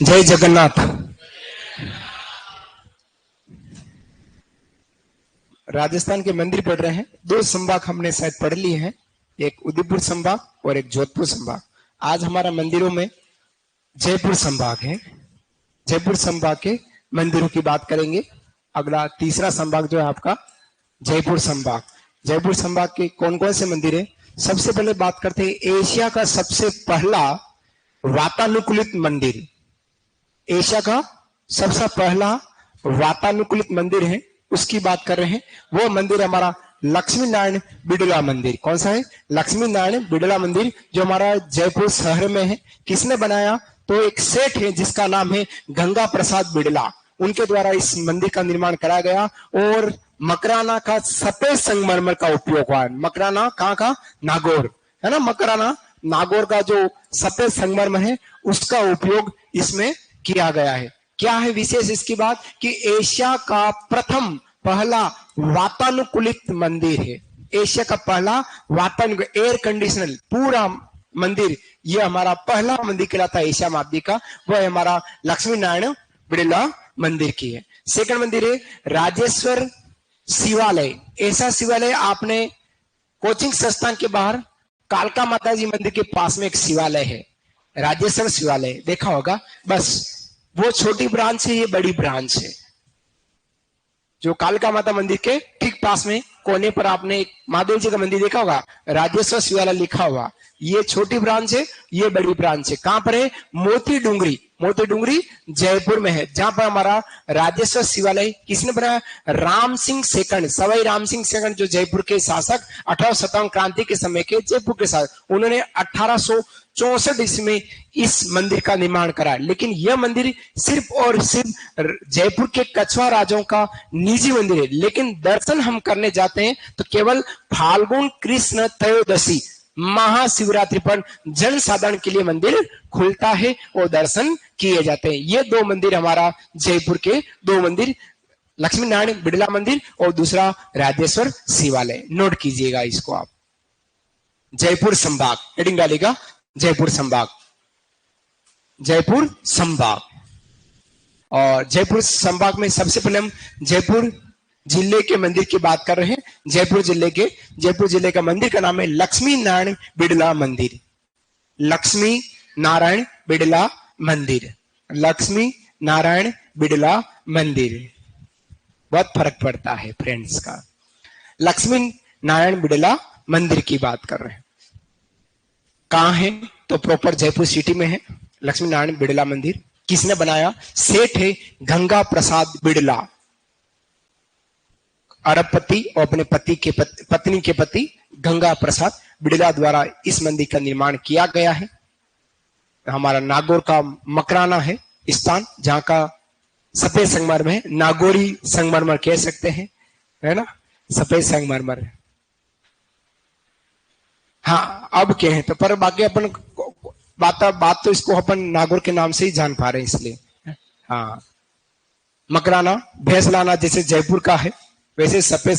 जय जगन्नाथ। राजस्थान के मंदिर पढ़ रहे हैं। दो संभाग हमने शायद पढ़ लिए हैं, एक उदयपुर संभाग और एक जोधपुर संभाग। आज हमारा मंदिरों में जयपुर संभाग है। जयपुर संभाग के मंदिरों की बात करेंगे। अगला तीसरा संभाग जो है आपका जयपुर संभाग। जयपुर संभाग के कौन कौन से मंदिर है? सबसे पहले बात करते हैं एशिया का सबसे पहला वातानुकूलित मंदिर। एशिया का सबसे पहला वातानुकूलित मंदिर है, उसकी बात कर रहे हैं। वो मंदिर हमारा लक्ष्मी नारायण बिड़ला मंदिर। कौन सा है? लक्ष्मी नारायण बिड़ला मंदिर, जो हमारा जयपुर शहर में है। किसने बनाया? तो एक सेठ है जिसका नाम है गंगा प्रसाद बिड़ला, उनके द्वारा इस मंदिर का निर्माण कराया गया। और मकराना का सफेद संगमरमर का उपयोग हुआ है। मकराना कहाँ का? नागौर है ना। मकराना नागौर का जो सफेद संगमरमर है उसका उपयोग इसमें किया गया है। क्या है विशेष इसकी बात? कि एशिया का प्रथम पहला वातानुकूलित मंदिर है। एशिया का पहला वातानुकूलित एयर कंडीशनल पूरा मंदिर, यह हमारा पहला मंदिर कहलाता है एशिया महाद्वीप का। वह हमारा लक्ष्मी नारायण बिड़ला मंदिर की है। सेकंड मंदिर है राजेश्वर शिवालय। ऐसा शिवालय आपने कोचिंग संस्थान के बाहर कालका माता जी मंदिर के पास में एक शिवालय है, राजेश्वर शिवालय, देखा होगा। बस वो छोटी ब्रांच है, ये बड़ी ब्रांच है। जो कालका माता मंदिर के ठीक पास में कोने पर आपने एक महादेव जी का मंदिर देखा होगा, राजेश्वर शिवालय लिखा हुआ। ये छोटी ब्रांच है, ये बड़ी ब्रांच है। कहां पर है? मोती डूंगरी। मोती डूंगरी जयपुर में है, जहां पर हमारा राजेश्वर शिवालय किसने बनाया? राम सिंह सेकंड, सवाई राम सिंह सेकंड, जो जयपुर के शासक 1857 क्रांति के समय के जयपुर के शासक, उन्होंने 1864 ईस्वी इस मंदिर का निर्माण करा। लेकिन यह मंदिर सिर्फ और सिर्फ जयपुर के कछवा राजाओं का निजी मंदिर है। लेकिन दर्शन हम करने जाते हैं तो केवल फाल्गुन कृष्ण त्रयोदशी महाशिवरात्रि पर जन साधारण के लिए मंदिर खुलता है और दर्शन किए जाते हैं। ये दो मंदिर हमारा जयपुर के दो मंदिर, लक्ष्मी नारायण बिड़ला मंदिर और दूसरा राजेश्वर शिवालय। नोट कीजिएगा इसको आप। जयपुर संभाग हेडिंग डालेगा, जयपुर संभाग, जयपुर संभाग। और जयपुर संभाग में सबसे पहले हम जयपुर जिले के मंदिर की बात कर रहे हैं। जयपुर जिले का मंदिर का नाम है लक्ष्मी नारायण बिड़ला मंदिर। लक्ष्मी नारायण बिड़ला मंदिर, लक्ष्मी नारायण बिड़ला मंदिर। बहुत फर्क पड़ता है फ्रेंड्स का। लक्ष्मी नारायण बिड़ला मंदिर की बात कर रहे हैं। कहां है? तो प्रॉपर जयपुर सिटी में है लक्ष्मी नारायण बिड़ला मंदिर। किसने बनाया? सेठ है गंगा प्रसाद बिड़ला, अरबपति और अपने पत्नी के पति गंगा प्रसाद बिड़ला द्वारा इस मंदिर का निर्माण किया गया है। हमारा नागौर का मकराना है स्थान, जहां का सफेद संगमरमर है, नागौरी संगमरमर कह सकते हैं, है ना, सफेद संगमरमर। हाँ अब क्या है तो, पर बाकी अपन बात तो इसको अपन नागौर के नाम से ही जान पा रहे हैं इसलिए। हाँ, मकराना भैंसलाना जैसे जयपुर का है, वैसे सफेद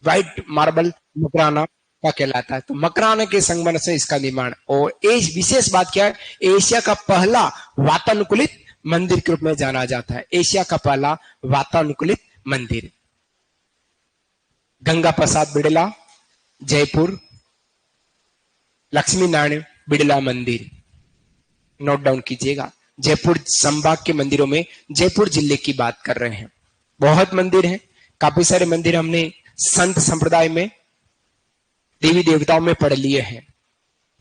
व्हाइट मार्बल मकराना का कहलाता है। तो मकराना के संगमरमर से इसका निर्माण। और एक विशेष बात क्या है? एशिया का पहला वातानुकूलित मंदिर के रूप में जाना जाता है। एशिया का पहला वातानुकूलित मंदिर गंगा प्रसाद बिड़ला, जयपुर, लक्ष्मी नारायण बिड़ला मंदिर। नोट डाउन कीजिएगा। जयपुर संभाग के मंदिरों में जयपुर जिले की बात कर रहे हैं। बहुत मंदिर हैं, काफी सारे मंदिर हमने संत संप्रदाय में देवी देवताओं में पढ़ लिए हैं।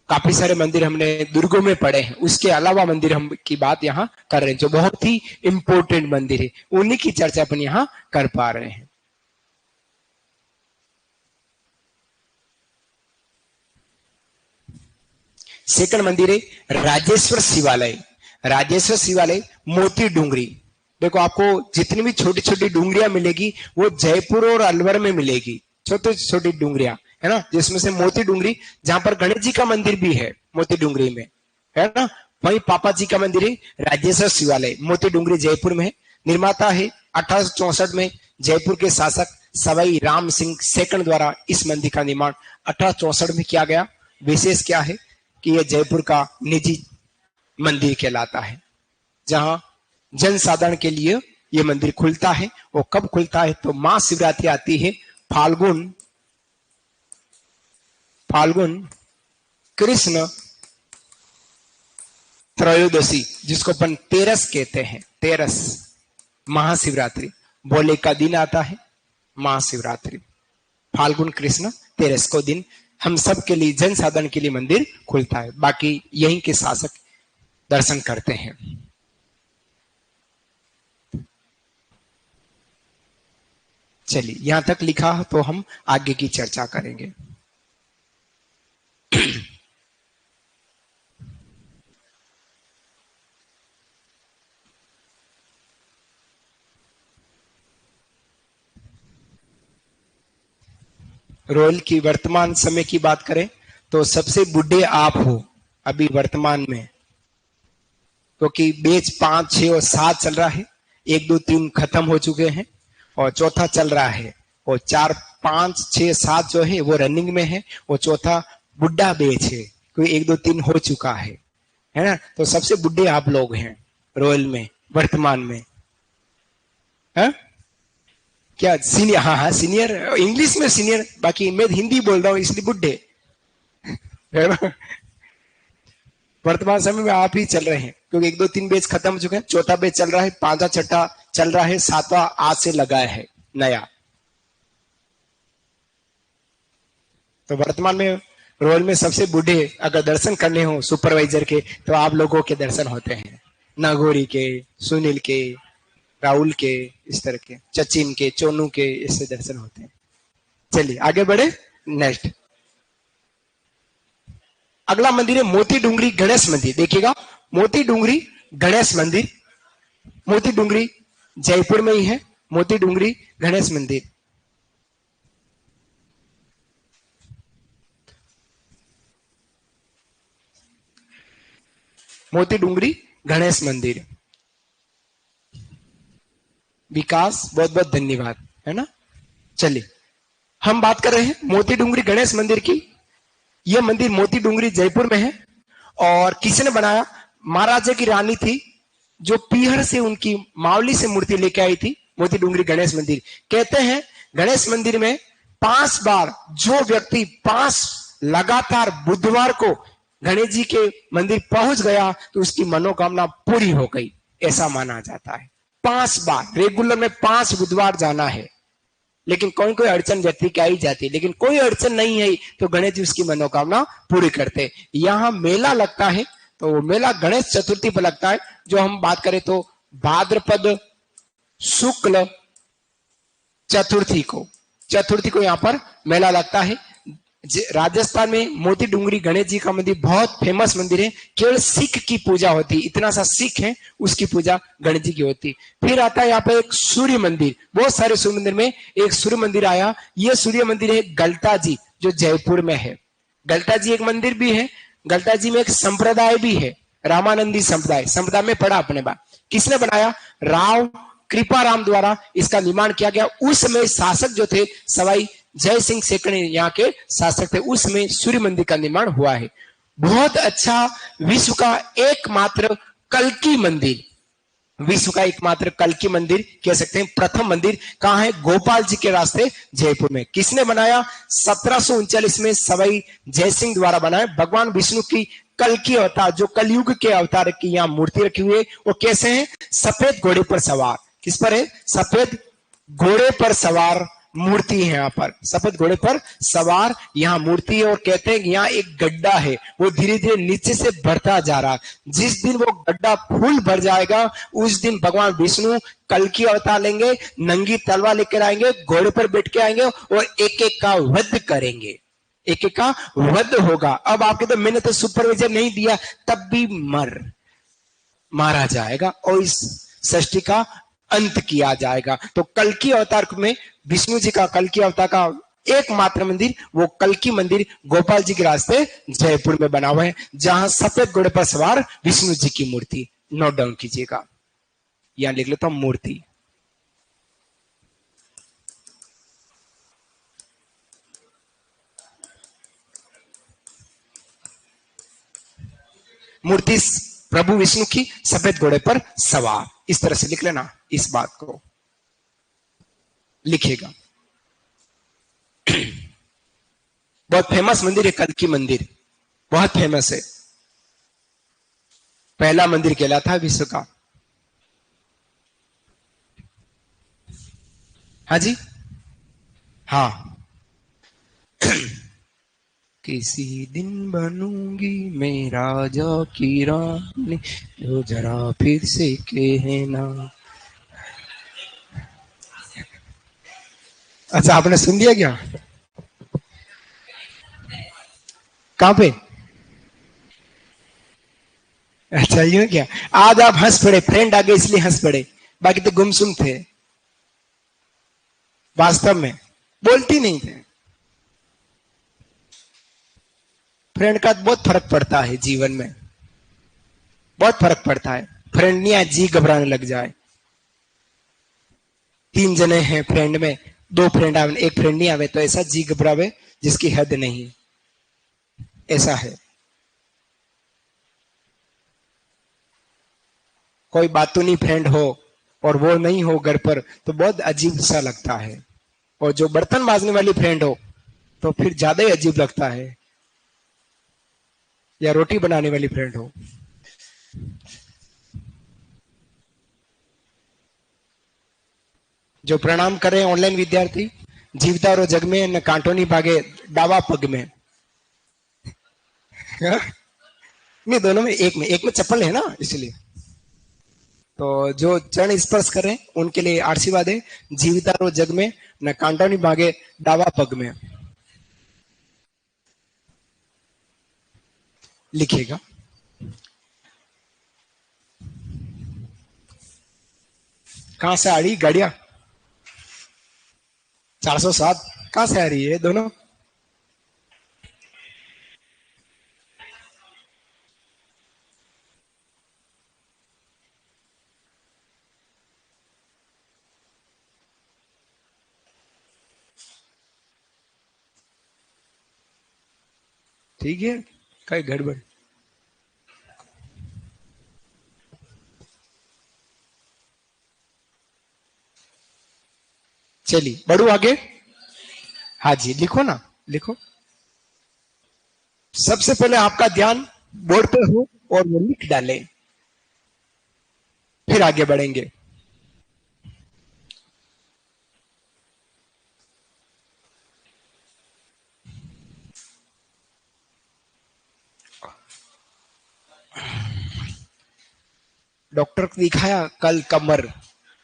काफी सारे मंदिर हमने दुर्गों में पढ़े हैं। उसके अलावा मंदिर हम की बात यहाँ कर रहे हैं जो बहुत ही इंपॉर्टेंट मंदिर है, उन्हीं की चर्चा अपन यहाँ कर पा रहे हैं। सेकंड मंदिर है राजेश्वर शिवालय। राजेश्वर शिवालय मोती डूंगरी। देखो आपको जितनी भी छोटी छोटी डूंगरियां मिलेगी वो जयपुर और अलवर में मिलेगी, छोटी छोटी डूंगरियां, है ना, जिसमें से मोती डूंगरी, जहां पर गणेश जी का मंदिर भी है मोती डूंगरी में, है ना, वहीं पापा जी का मंदिर है राजेश्वर शिवालय, मोती डूंगरी जयपुर में है। निर्माता है 1864 में जयपुर के शासक सवाई राम सिंह सेकंड द्वारा इस मंदिर का निर्माण 1864 में किया गया। विशेष क्या है कि यह जयपुर का निजी मंदिर कहलाता है। जहां जन साधारण के लिए ये मंदिर खुलता है। वो कब खुलता है? तो महाशिवरात्रि आती है फाल्गुन कृष्ण त्रयोदशी, जिसको अपन तेरस कहते हैं। तेरस महाशिवरात्रि, भोले का दिन आता है महाशिवरात्रि, फाल्गुन कृष्ण तेरस को दिन हम सब के लिए, जन साधारण के लिए मंदिर खुलता है। बाकी यहीं के शासक दर्शन करते हैं। चलिए, यहां तक लिखा तो हम आगे की चर्चा करेंगे। रोयल की वर्तमान समय की बात करें तो सबसे बूढ़े आप हो अभी वर्तमान में, क्योंकि बैच 5, 6 और 7 चल रहा है। 1, 2, 3 खत्म हो चुके हैं और चौथा चल रहा है, और 4, 5, 6, 7 जो है वो रनिंग में है, और चौथा बुढ़ा बैच है, कोई 1, 2, 3 हो चुका है ना। तो सबसे बुढ़े आप लोग हैं रॉयल में वर्तमान में, है? क्या सीनियर? हाँ हाँ सीनियर, इंग्लिश में सीनियर, बाकी मैं हिंदी बोल रहा हूँ इसलिए बुढ़े, है ना। वर्तमान समय में आप ही चल रहे हैं, क्योंकि 1, 2, 3 बैच खत्म हो चुके हैं, चौथा बैच चल रहा है, 5वां 6वां चल रहा है, 7वां आज से लगाया है नया। तो वर्तमान में रोल में सबसे बूढ़े अगर दर्शन करने हो सुपरवाइजर के, तो आप लोगों के दर्शन होते हैं, नागौरी के, सुनील के, राहुल के, इस तरह के, सचिन के, चोनू के, इससे दर्शन होते हैं। चलिए आगे बढ़े। नेक्स्ट अगला मंदिर है मोती डूंगरी गणेश मंदिर। देखिएगा, मोती डूंगरी गणेश मंदिर, मोती डूंगरी जयपुर में ही है, मोती डूंगरी गणेश मंदिर। मोती डूंगरी गणेश मंदिर। विकास बहुत बहुत धन्यवाद, है ना। चलिए, हम बात कर रहे हैं मोती डूंगरी गणेश मंदिर की। यह मंदिर मोती डूंगरी जयपुर में है। और किसने बनाया? महाराजा की रानी थी, जो पीहर से उनकी मावली से मूर्ति लेके आई थी। मोती डूंगरी गणेश मंदिर कहते हैं, गणेश मंदिर में 5 बार जो व्यक्ति 5 लगातार बुधवार को गणेश जी के मंदिर पहुंच गया तो उसकी मनोकामना पूरी हो गई, ऐसा माना जाता है। 5 बार रेगुलर में 5 बुधवार जाना है। लेकिन कोई कोई अड़चन व्यक्ति की आई जाती है, लेकिन कोई अड़चन नहीं है तो गणेश जी उसकी मनोकामना पूरी करते। यहाँ मेला लगता है, तो वो मेला गणेश चतुर्थी पर लगता है। जो हम बात करें तो भाद्रपद शुक्ल चतुर्थी को यहाँ पर मेला लगता है। राजस्थान में मोती डूंगरी गणेश जी का मंदिर बहुत फेमस मंदिर है। केवल सिख की पूजा होती, इतना सा सिख है उसकी पूजा गणेश जी की होती। फिर आता है यहाँ पे एक सूर्य मंदिर, बहुत सारे सूर्य मंदिर में एक सूर्य मंदिर आया। ये सूर्य मंदिर है गलता जी, जो जयपुर में है। गलता जी एक मंदिर भी है। गलता जी में एक संप्रदाय भी है, रामानंदी संप्रदाय में पढ़ा अपने बात। किसने बनाया? राव कृपाराम द्वारा इसका निर्माण किया गया। उस समय शासक जो थे सवाई जय सिंह सेकंड यहाँ के शासक थे, उसमें सूर्य मंदिर का निर्माण हुआ है। बहुत अच्छा, विश्व का एकमात्र कल्कि मंदिर, विश्व का एकमात्र कल्कि मंदिर कह सकते हैं। प्रथम मंदिर कहाँ है? गोपाल जी के रास्ते जयपुर में। किसने बनाया? 1739 में सवाई जयसिंह द्वारा बनाया। भगवान विष्णु की कल्कि अवतार, जो कलयुग के अवतार की यहाँ मूर्ति रखी हुई है। वो कैसे है? सफेद घोड़े पर सवार। किस पर है? सफेद घोड़े पर सवार मूर्ति है। यहाँ पर सफेद घोड़े पर सवार यहाँ मूर्ति है। और कहते हैं कि यहाँ एक गड्ढा है, वो धीरे धीरे नीचे से बढ़ता जा रहा। जिस दिन वो गड्ढा फुल भर जाएगा उस दिन भगवान विष्णु कल्कि अवतार लेंगे, नंगी तलवार लेकर आएंगे, घोड़े पर बैठ के आएंगे और एक एक का वध करेंगे, एक एक का वध होगा। अब आपके तो मैंने तो सुपरवाइजर नहीं दिया, तब भी मारा जाएगा और इस सृष्टि का अंत किया जाएगा। तो कल्कि अवतार में विष्णु जी का कल्कि अवतार का एकमात्र मंदिर, वो कल्कि मंदिर गोपाल जी के रास्ते जयपुर में बना हुआ है, जहां सफेद घोड़े पर सवार विष्णु जी की मूर्ति। नोट डाउन कीजिएगा, यहां लिख लेता हूं मूर्ति। मूर्ति प्रभु विष्णु की सफेद घोड़े पर सवार। इस तरह से लिख लेना, इस बात को लिखेगा। बहुत फेमस मंदिर है कल्की मंदिर, बहुत फेमस है। पहला मंदिर कहलाता है विश्व का। हाँ जी, हाँ। किसी दिन बनूंगी मैं राजा की रानी, जो जरा फिर से कहना। अच्छा, आपने सुन लिया क्या? कहां पे? अच्छा, यूं क्या? आज आप हंस पड़े, फ्रेंड आ गए इसलिए हंस पड़े, बाकी तो गुमसुम थे। वास्तव में बोलती नहीं थे। फ्रेंड का बहुत फर्क पड़ता है जीवन में, बहुत फर्क पड़ता है। फ्रेंड नहीं आज जी घबराने लग जाए। 3 जने हैं फ्रेंड में, 2 फ्रेंड आवे, 1 फ्रेंड नहीं आवे तो ऐसा जी घबरावे जिसकी हद नहीं। ऐसा है। कोई बातूनी फ्रेंड हो और वो नहीं हो घर पर तो बहुत अजीब सा लगता है। और जो बर्तन मांजने वाली फ्रेंड हो तो फिर ज्यादा ही अजीब लगता है। या रोटी बनाने वाली फ्रेंड हो। जो प्रणाम कर रहे हैं ऑनलाइन विद्यार्थी, जीवता रो जग में न कांटो नहीं भागे डावा पग में। हाँ? नहीं, दोनों में, एक में चप्पल है ना, इसलिए। तो जो चरण स्पर्श कर रहे हैं उनके लिए आशीर्वाद है। जीविता रो जग में न कांटो नहीं भागे डावा पग में। लिखेगा। कहां से आ रही गाड़ियां? 407 कहां से आ रही है दोनों? ठीक है, कई गड़बड़। चलिए बढ़ू आगे। हाँ जी, लिखो ना, लिखो। सबसे पहले आपका ध्यान बोर्ड पे हो और वो लिख डालें, फिर आगे बढ़ेंगे। डॉक्टर को दिखाया कल, कमर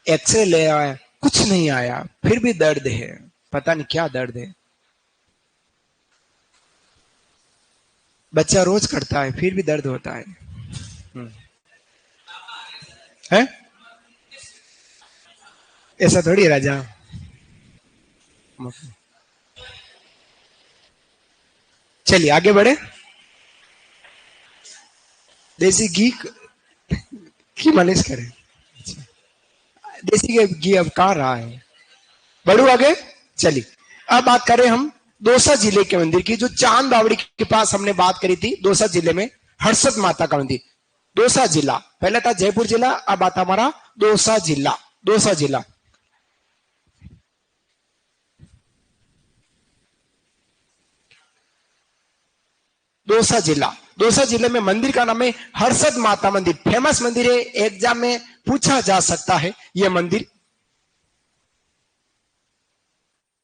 एक्सरे ले आया, कुछ नहीं आया, फिर भी दर्द है। पता नहीं क्या दर्द है। बच्चा रोज करता है फिर भी दर्द होता है। हम्म। है? ऐसा थोड़ी है राजा। चलिए आगे बढ़े। देसी घी की मालिश करें। देसी घी अब कहाँ रहा है। बढ़ू आगे। चलिए अब बात करें हम दौसा जिले के मंदिर की, जो चांद बावड़ी के पास हमने बात करी थी। दौसा जिले में हर्षद माता का मंदिर। दौसा जिला पहले था जयपुर जिला, अब आता हमारा दौसा जिला। दौसा जिला, दौसा जिला। दौसा जिले में मंदिर का नाम है हर्षद माता मंदिर। फेमस मंदिर है, एग्जाम में पूछा जा सकता है। यह मंदिर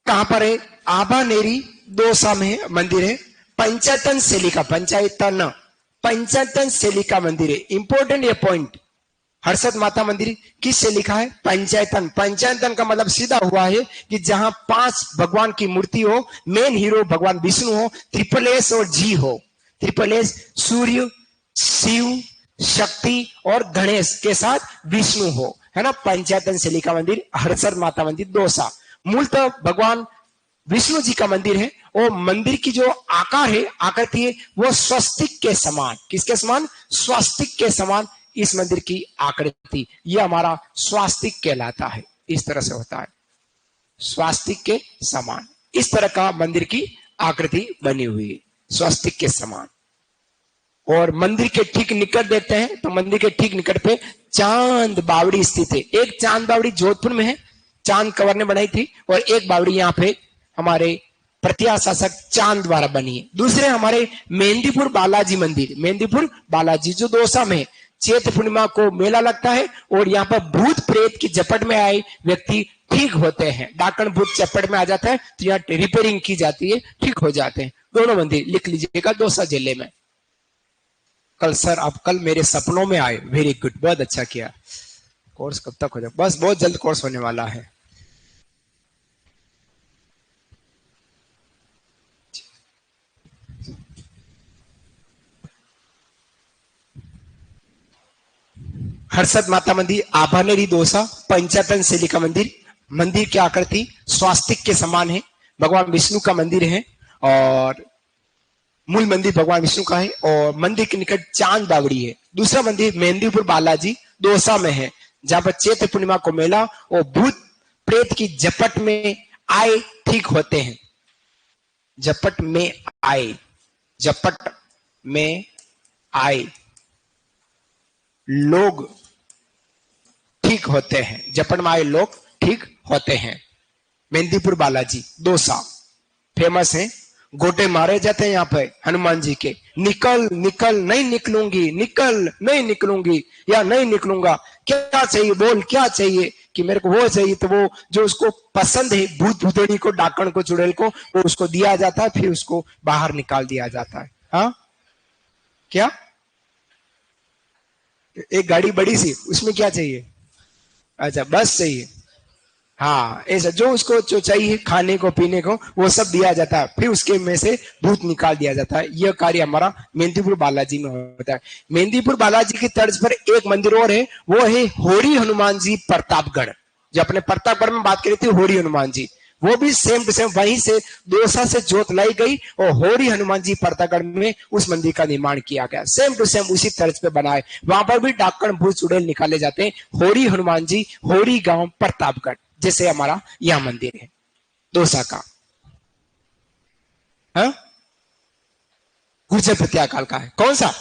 कहां पर है? आभानेरी दौसा में मंदिर है। पंचायतन शैली का, पंचायतन शैली का मंदिर है। इंपॉर्टेंट ये पॉइंट। हर्षद माता मंदिर किस से लिखा है? पंचायतन। पंचायतन का मतलब सीधा हुआ है कि जहां 5 भगवान की मूर्ति हो, मेन हीरो भगवान विष्णु हो, ट्रिपल एस और जी हो। ट्रिपल एस सूर्य, शिव, शक्ति और गणेश के साथ विष्णु हो, है ना। पंचायतन शैली का मंदिर हर्षद माता मंदिर दौसा। मूलतः भगवान विष्णु जी का मंदिर है। और मंदिर की जो आकार है, आकृति है, वो स्वस्तिक के समान। किसके समान? स्वस्तिक के समान इस मंदिर की आकृति। यह हमारा स्वास्तिक कहलाता है। इस तरह से होता है, स्वास्तिक के समान। इस तरह का मंदिर की आकृति बनी हुई है, स्वास्तिक के समान। और मंदिर के ठीक निकट देखते हैं तो मंदिर के ठीक निकट पे चांद बावड़ी स्थित है। एक चांद बावड़ी जोधपुर में है, चांद कंवर ने बनाई थी, और एक बावड़ी यहाँ पे हमारे प्रतिहार शासक चांद द्वारा बनी है। दूसरे हमारे मेहंदीपुर बालाजी मंदिर, मेहंदीपुर बालाजी जो दौसा में है। चैत्र पूर्णिमा को मेला लगता है और यहाँ पर भूत प्रेत की झपट में आए व्यक्ति ठीक होते हैं। डाकण भूत चपट में आ जाता है तो यहाँ रिपेयरिंग की जाती है, ठीक हो जाते हैं। दोनों मंदिर लिख लीजिएगा, दौसा जिले में। कल सर आप कल मेरे सपनों में आए, वेरी गुड, बहुत अच्छा किया। कोर्स कब तक हो जाए? बस बहुत जल्द कोर्स होने वाला है। हर्षद माता मंदिर, आभानेरी दौसा, पंचायतन शैली का मंदिर। मंदिर की आकृति स्वास्तिक के समान है, भगवान विष्णु का मंदिर है और मूल मंदिर भगवान विष्णु का है और मंदिर के निकट चांद बावड़ी है। दूसरा मंदिर मेहंदीपुर बालाजी दौसा में है, जहां पर चैत्र पूर्णिमा को मेला और भूत प्रेत की झपट में आए ठीक होते हैं। झपट में आए, झपट में आए लोग ठीक होते हैं, झपट में आए लोग ठीक होते हैं। मेहंदीपुर बालाजी दौसा फेमस है। गोटे मारे जाते हैं यहाँ पे हनुमान जी के, निकल निकल नहीं निकलूंगी, निकल नहीं निकलूंगी या नहीं निकलूंगा, क्या चाहिए बोल, क्या चाहिए, कि मेरे को वो चाहिए। तो वो जो उसको पसंद है भूत भूतेड़ी को, डाकण को, चुड़ैल को, वो उसको दिया जाता है, फिर उसको बाहर निकाल दिया जाता है। हाँ क्या, एक गाड़ी बड़ी सी, उसमें क्या चाहिए? अच्छा बस चाहिए। हाँ ऐसा जो उसको जो चाहिए खाने को पीने को वो सब दिया जाता है, फिर उसके में से भूत निकाल दिया जाता है। यह कार्य हमारा मेहंदीपुर बालाजी में होता है। मेहंदीपुर बालाजी की तर्ज पर एक मंदिर और है, वो है होरी हनुमान जी प्रतापगढ़। जो अपने प्रतापगढ़ में बात करी थी होरी हनुमान जी, वो भी सेम टू सेम वहीं से दौसा से जोत लाई गई और होरी हनुमान जी प्रतापगढ़ में उस मंदिर का निर्माण किया गया। सेम टू सेम उसी तर्ज पे बनाए, वहां पर भी डाकण भूत चुड़ैल निकाले जाते हैं। होरी हनुमान जी, होरी गांव प्रतापगढ़, जैसे हमारा यह मंदिर है दौसा का। हाँ? गुर्जर प्रत्याकाल का है। कौन सा?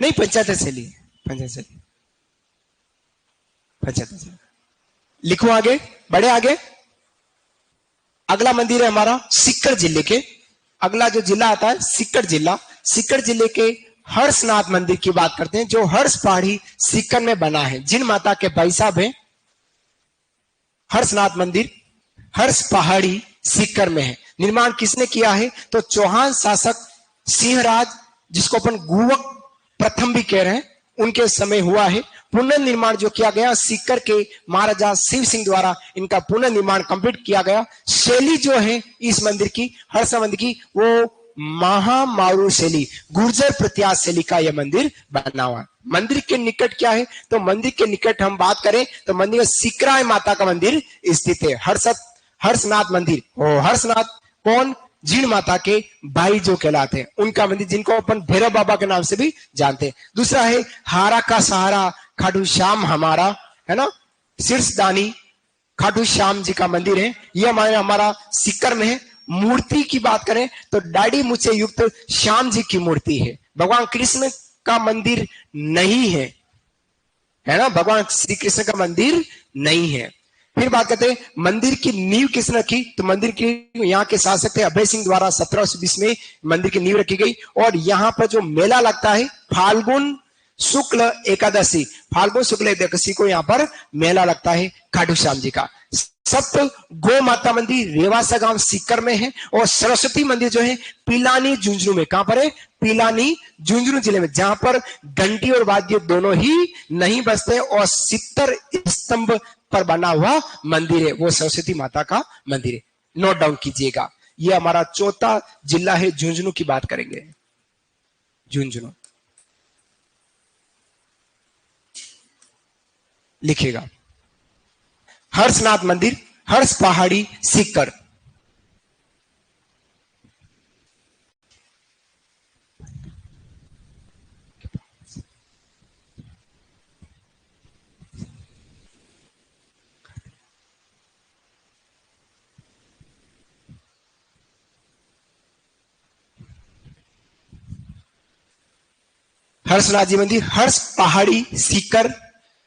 नहीं पंचायत शैली, पंचायत शैली, पंचायत शैली। लिखो आगे, बढ़े आगे। अगला मंदिर है हमारा सीकर जिले के, अगला जो जिला आता है सीकर जिला। सीकर जिले के हर्षनाथ मंदिर की बात करते हैं, जो हर्ष पहाड़ी सीकर में बना है। जिन माता के भाई साहब है, हर्षनाथ मंदिर हर्ष पहाड़ी सीकर में है। निर्माण किसने किया है? तो चौहान शासक सिंहराज, जिसको अपन गुवक प्रथम भी कह रहे हैं, उनके समय हुआ है। पुनर्निर्माण जो किया गया सीकर के महाराजा शिव सिंह द्वारा, इनका पुनर्निर्माण कंप्लीट किया गया। शैली जो है इस मंदिर की, हर्ष मंदिर की, वो महामारू शैली, गुर्जर प्रत्याश शैली का यह मंदिर बना हुआ है। मंदिर के निकट क्या है? तो मंदिर के निकट हम बात करें तो मंदिर में सिकराय माता का मंदिर स्थित है। हर्षनाथ मंदिर, और हर्षनाथ कौन? जीण माता के भाई जो कहलाते हैं, उनका मंदिर, जिनको अपन भैरव बाबा के नाम से भी जानते हैं। दूसरा है हारा का सहारा खाटू श्याम हमारा, है ना, शीर्षदानी खाटू श्याम जी का मंदिर है। यह हमारा सीकर में है। मूर्ति की बात करें तो दाढ़ी मूछे युक्त श्याम जी की मूर्ति है। भगवान कृष्ण का मंदिर नहीं है ना, भगवान श्री कृष्ण का मंदिर नहीं है। फिर बात करते हैं मंदिर की नींव किसने रखी? तो मंदिर की यहाँ के शासक थे अभय सिंह द्वारा 1720 में मंदिर की नींव रखी गई। और यहाँ पर जो मेला लगता है फाल्गुन शुक्ल एकादशी, फाल्गुन शुक्ल एकादशी को यहाँ पर मेला लगता है खाटू श्याम जी का। सप्त गो माता मंदिर रेवासा गांव सीकर में है। और सरस्वती मंदिर जो है पिलानी झुंझुनू में। कहां पर है? पिलानी झुंझुनू जिले में, जहां पर घंटी और वाद्य दोनों ही नहीं बजते और 70 स्तंभ पर बना हुआ मंदिर है, वो सरस्वती माता का मंदिर है। नोट डाउन कीजिएगा। ये हमारा चौथा जिला है। झुंझुनू की बात करेंगे, झुंझुनू लिखिएगा। हर्षनाथ मंदिर हर्ष पहाड़ी सीकर। हर्षनाथ जी मंदिर, हर्ष पहाड़ी सीकर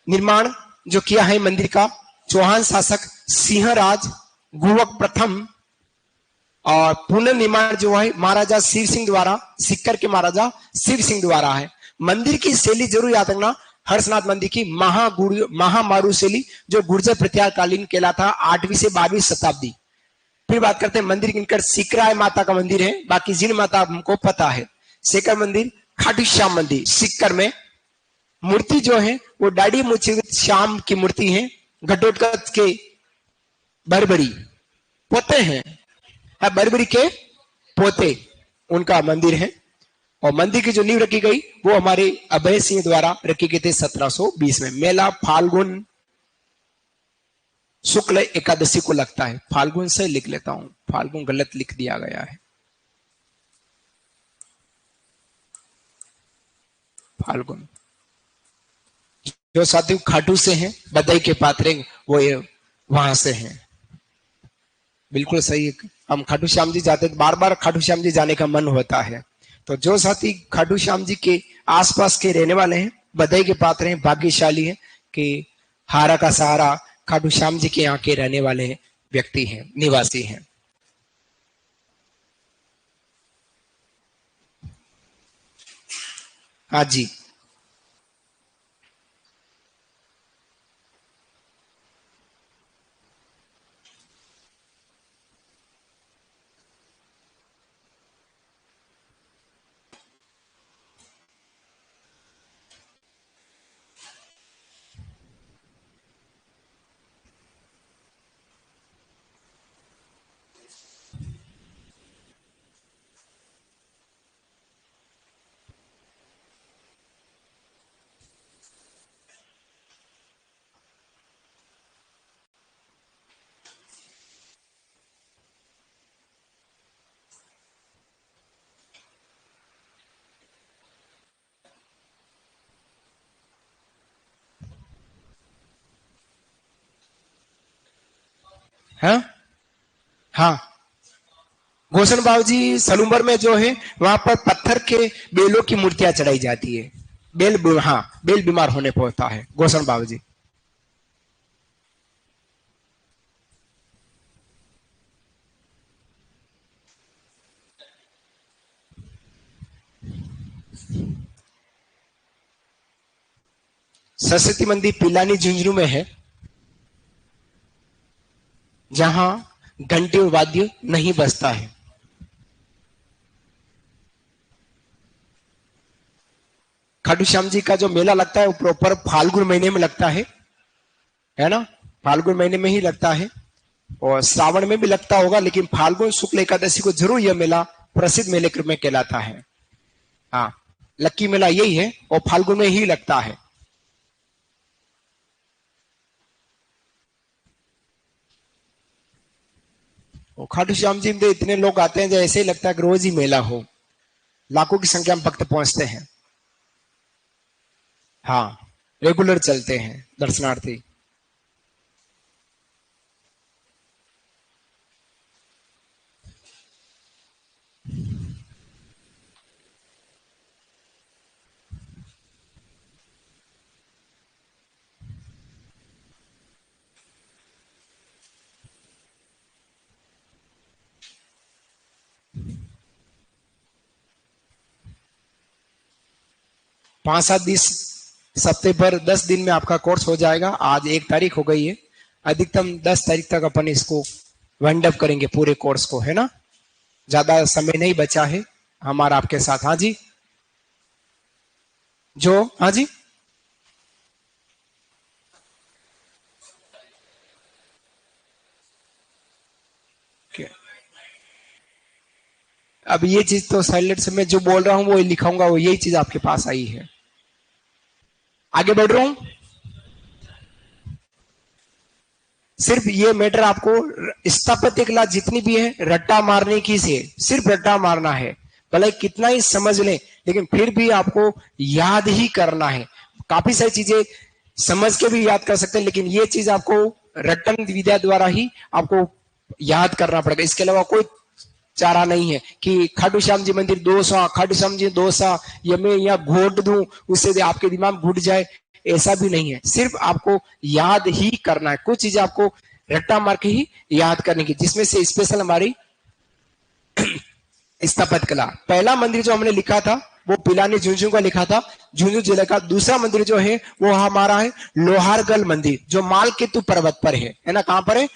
निर्माण जो किया है मंदिर का चौहान शासक सिंहराज गुवक प्रथम, और पुनर्निर्माण जो है महाराजा शिव सिंह द्वारा, सीकर के महाराजा शिव सिंह द्वारा है। मंदिर की शैली जरूर याद रखना, हर्षनाथ मंदिर की महामारू शैली जो गुर्जर प्रत्यार कालीन कहलाता, 8वीं से 12वीं शताब्दी। फिर बात करते हैं मंदिर किनकर, सिकराय माता का मंदिर है, बाकी जिन माता हमको पता है। शेखर मंदिर, खाटू श्याम मंदिर सिक्कर में, मूर्ति जो है वो डाडी मुचित श्याम की मूर्ति है, घटोत्कच के बरबरी पोते हैं, बरबरी के पोते उनका मंदिर है। और मंदिर की जो नींव रखी गई वो हमारे अभय सिंह द्वारा रखी गई थी 1720 में। मेला फाल्गुन शुक्ल एकादशी को लगता है। फाल्गुन से लिख लेता हूं, फाल्गुन गलत लिख दिया गया है, फाल्गुन। जो साथी खाटू से हैं, बधाई के पात्रे वो ये वहां से हैं, बिल्कुल सही। हम खाटू श्याम जी जाते तो बार बार खाटू श्याम जी जाने का मन होता है। तो जो साथी खाटू श्याम जी के आसपास के रहने वाले हैं, बधाई के पात्र हैं, भाग्यशाली हैं कि हारा का सहारा खाटू श्याम जी के यहाँ के रहने वाले व्यक्ति हैं, निवासी हैं। हाँ जी, हाँ हाँ, गोसन बाबू जी सलूम्बर में जो है वहां पर पत्थर के बेलों की मूर्तियां चढ़ाई जाती है। हाँ, बेल बीमार होने पर होता है गोसन बाबू जी। सरस्वती मंदिर पिलानी झुंझुनू में है, जहां घंटी और वाद्य नहीं बजता है। खाटू श्याम जी का जो मेला लगता है वो प्रॉपर फाल्गुन महीने में लगता है ना, फाल्गुन महीने में ही लगता है। और श्रावण में भी लगता होगा, लेकिन फाल्गुन शुक्ल एकादशी को जरूर यह मेला प्रसिद्ध मेले के रूप में कहलाता है। हाँ, लक्की मेला यही है और फाल्गुन में ही लगता है। और खाटू श्याम जी में इतने लोग आते हैं, जैसे ही लगता है कि रोज ही मेला हो, लाखों की संख्या में भक्त पहुंचते हैं। हाँ, रेगुलर चलते हैं दर्शनार्थी। पांच सात सप्ताह पर 10 दिन में आपका कोर्स हो जाएगा। आज 1 तारीख हो गई है, अधिकतम 10 तारीख तक अपन इसको वाइंड अप करेंगे पूरे कोर्स को, है ना। ज्यादा समय नहीं बचा है हमारा आपके साथ। हाँ जी, जो हाँ जी, अब ये चीज तो साइलेंट से मैं जो बोल रहा हूं वो लिखाऊंगा, वो यही चीज आपके पास आई है। आगे बढ़ रहा हूं, सिर्फ ये मैटर आपको स्थापत्य कला जितनी भी है रट्टा मारने की से, सिर्फ रट्टा मारना है। भले कितना ही समझ लें, लेकिन फिर भी आपको याद ही करना है। काफी सारी चीजें समझ के भी याद कर सकते हैं, लेकिन ये चीज आपको रटन विद्या द्वारा ही आपको याद करना पड़ेगा। इसके अलावा कोई चारा नहीं है कि खाटू श्याम जी मंदिर 200, खाटू श्याम जी 200, या मैं यहाँ घोट दूं उससे आपके दिमाग में घुट जाए, ऐसा भी नहीं है। सिर्फ आपको याद ही करना है, कुछ चीजें आपको रट्टा मार के ही याद करने की, जिसमें से स्पेशल हमारी स्थापत्य कला। पहला मंदिर जो हमने लिखा था वो पिलानी झुंझुनू का लिखा था, झुंझुनू जिले का। दूसरा मंदिर जो है वो हमारा है लोहारगल मंदिर, जो मालकेतु पर्वत पर है ना। कहां पर है?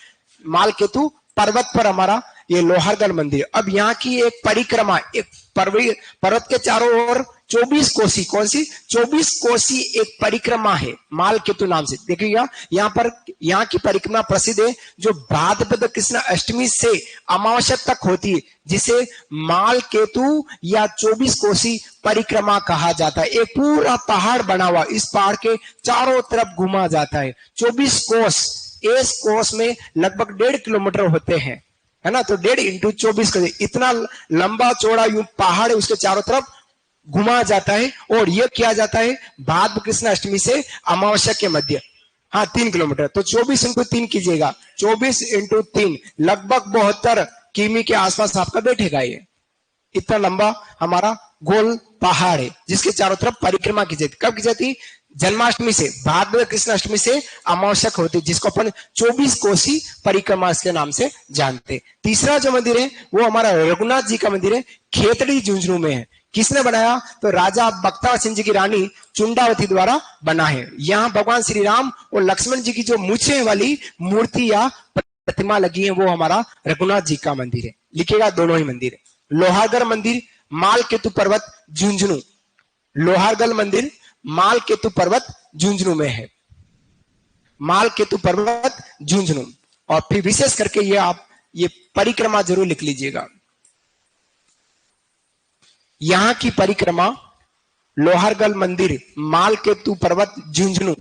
मालकेतु पर्वत पर हमारा ये लोहारगल मंदिर। अब यहाँ की एक परिक्रमा, एक पर्वत के चारों ओर 24 कोसी, कौन सी 24 कोसी एक परिक्रमा है मालकेतु नाम से। देखिएगा यहाँ पर, यहाँ की परिक्रमा प्रसिद्ध है, जो भाद्रपद कृष्ण अष्टमी से अमावस्या तक होती है, जिसे मालकेतु या 24 कोसी परिक्रमा कहा जाता है। एक पूरा पहाड़ बना हुआ, इस पहाड़ के चारों तरफ घुमा जाता है। 24 कोस, इस कोस में लगभग 1.5 किलोमीटर होते हैं, है ना। तो 1.5 इंटू 24 कर, इतना लंबा चौड़ा यूं पहाड़ है, उसके चारों तरफ घुमा जाता है। और यह किया जाता है भाद्र कृष्ण अष्टमी से अमावस्या के मध्य। हाँ 3 किलोमीटर, तो 24 इंटू 3 कीजिएगा, 24 इंटू 3 लगभग 72 किमी के आसपास आपका बैठेगा। ये इतना लंबा हमारा गोल पहाड़ है, जिसके चारों तरफ परिक्रमा की जाती। कब की जाती? जन्माष्टमी से, भाद्र कृष्ण अष्टमी से अमावस्या होती, जिसको अपन 24 कोसी परिक्रमा के नाम से जानते। तीसरा जो मंदिर है वो हमारा रघुनाथ जी का मंदिर है, खेतड़ी झुंझुनू में है। किसने बनाया? तो राजा बख्तावर सिंह जी की रानी चुंडावती द्वारा बना है। यहाँ भगवान श्री राम और लक्ष्मण जी की जो मूछे वाली मूर्ति या प्रतिमा लगी है, वो हमारा रघुनाथ जी का मंदिर है। लिखिएगा दोनों ही मंदिर है। लोहारगढ़ मंदिर मालकेतु पर्वत झुंझुनू, लोहारगढ़ मंदिर मालकेतु पर्वत झुंझुनू में है, मालकेतु पर्वत झुंझुनू। और फिर विशेष करके ये आप ये परिक्रमा जरूर लिख लीजिएगा, यहां की परिक्रमा लोहारगढ़ मंदिर मालकेतु पर्वत झुंझुनू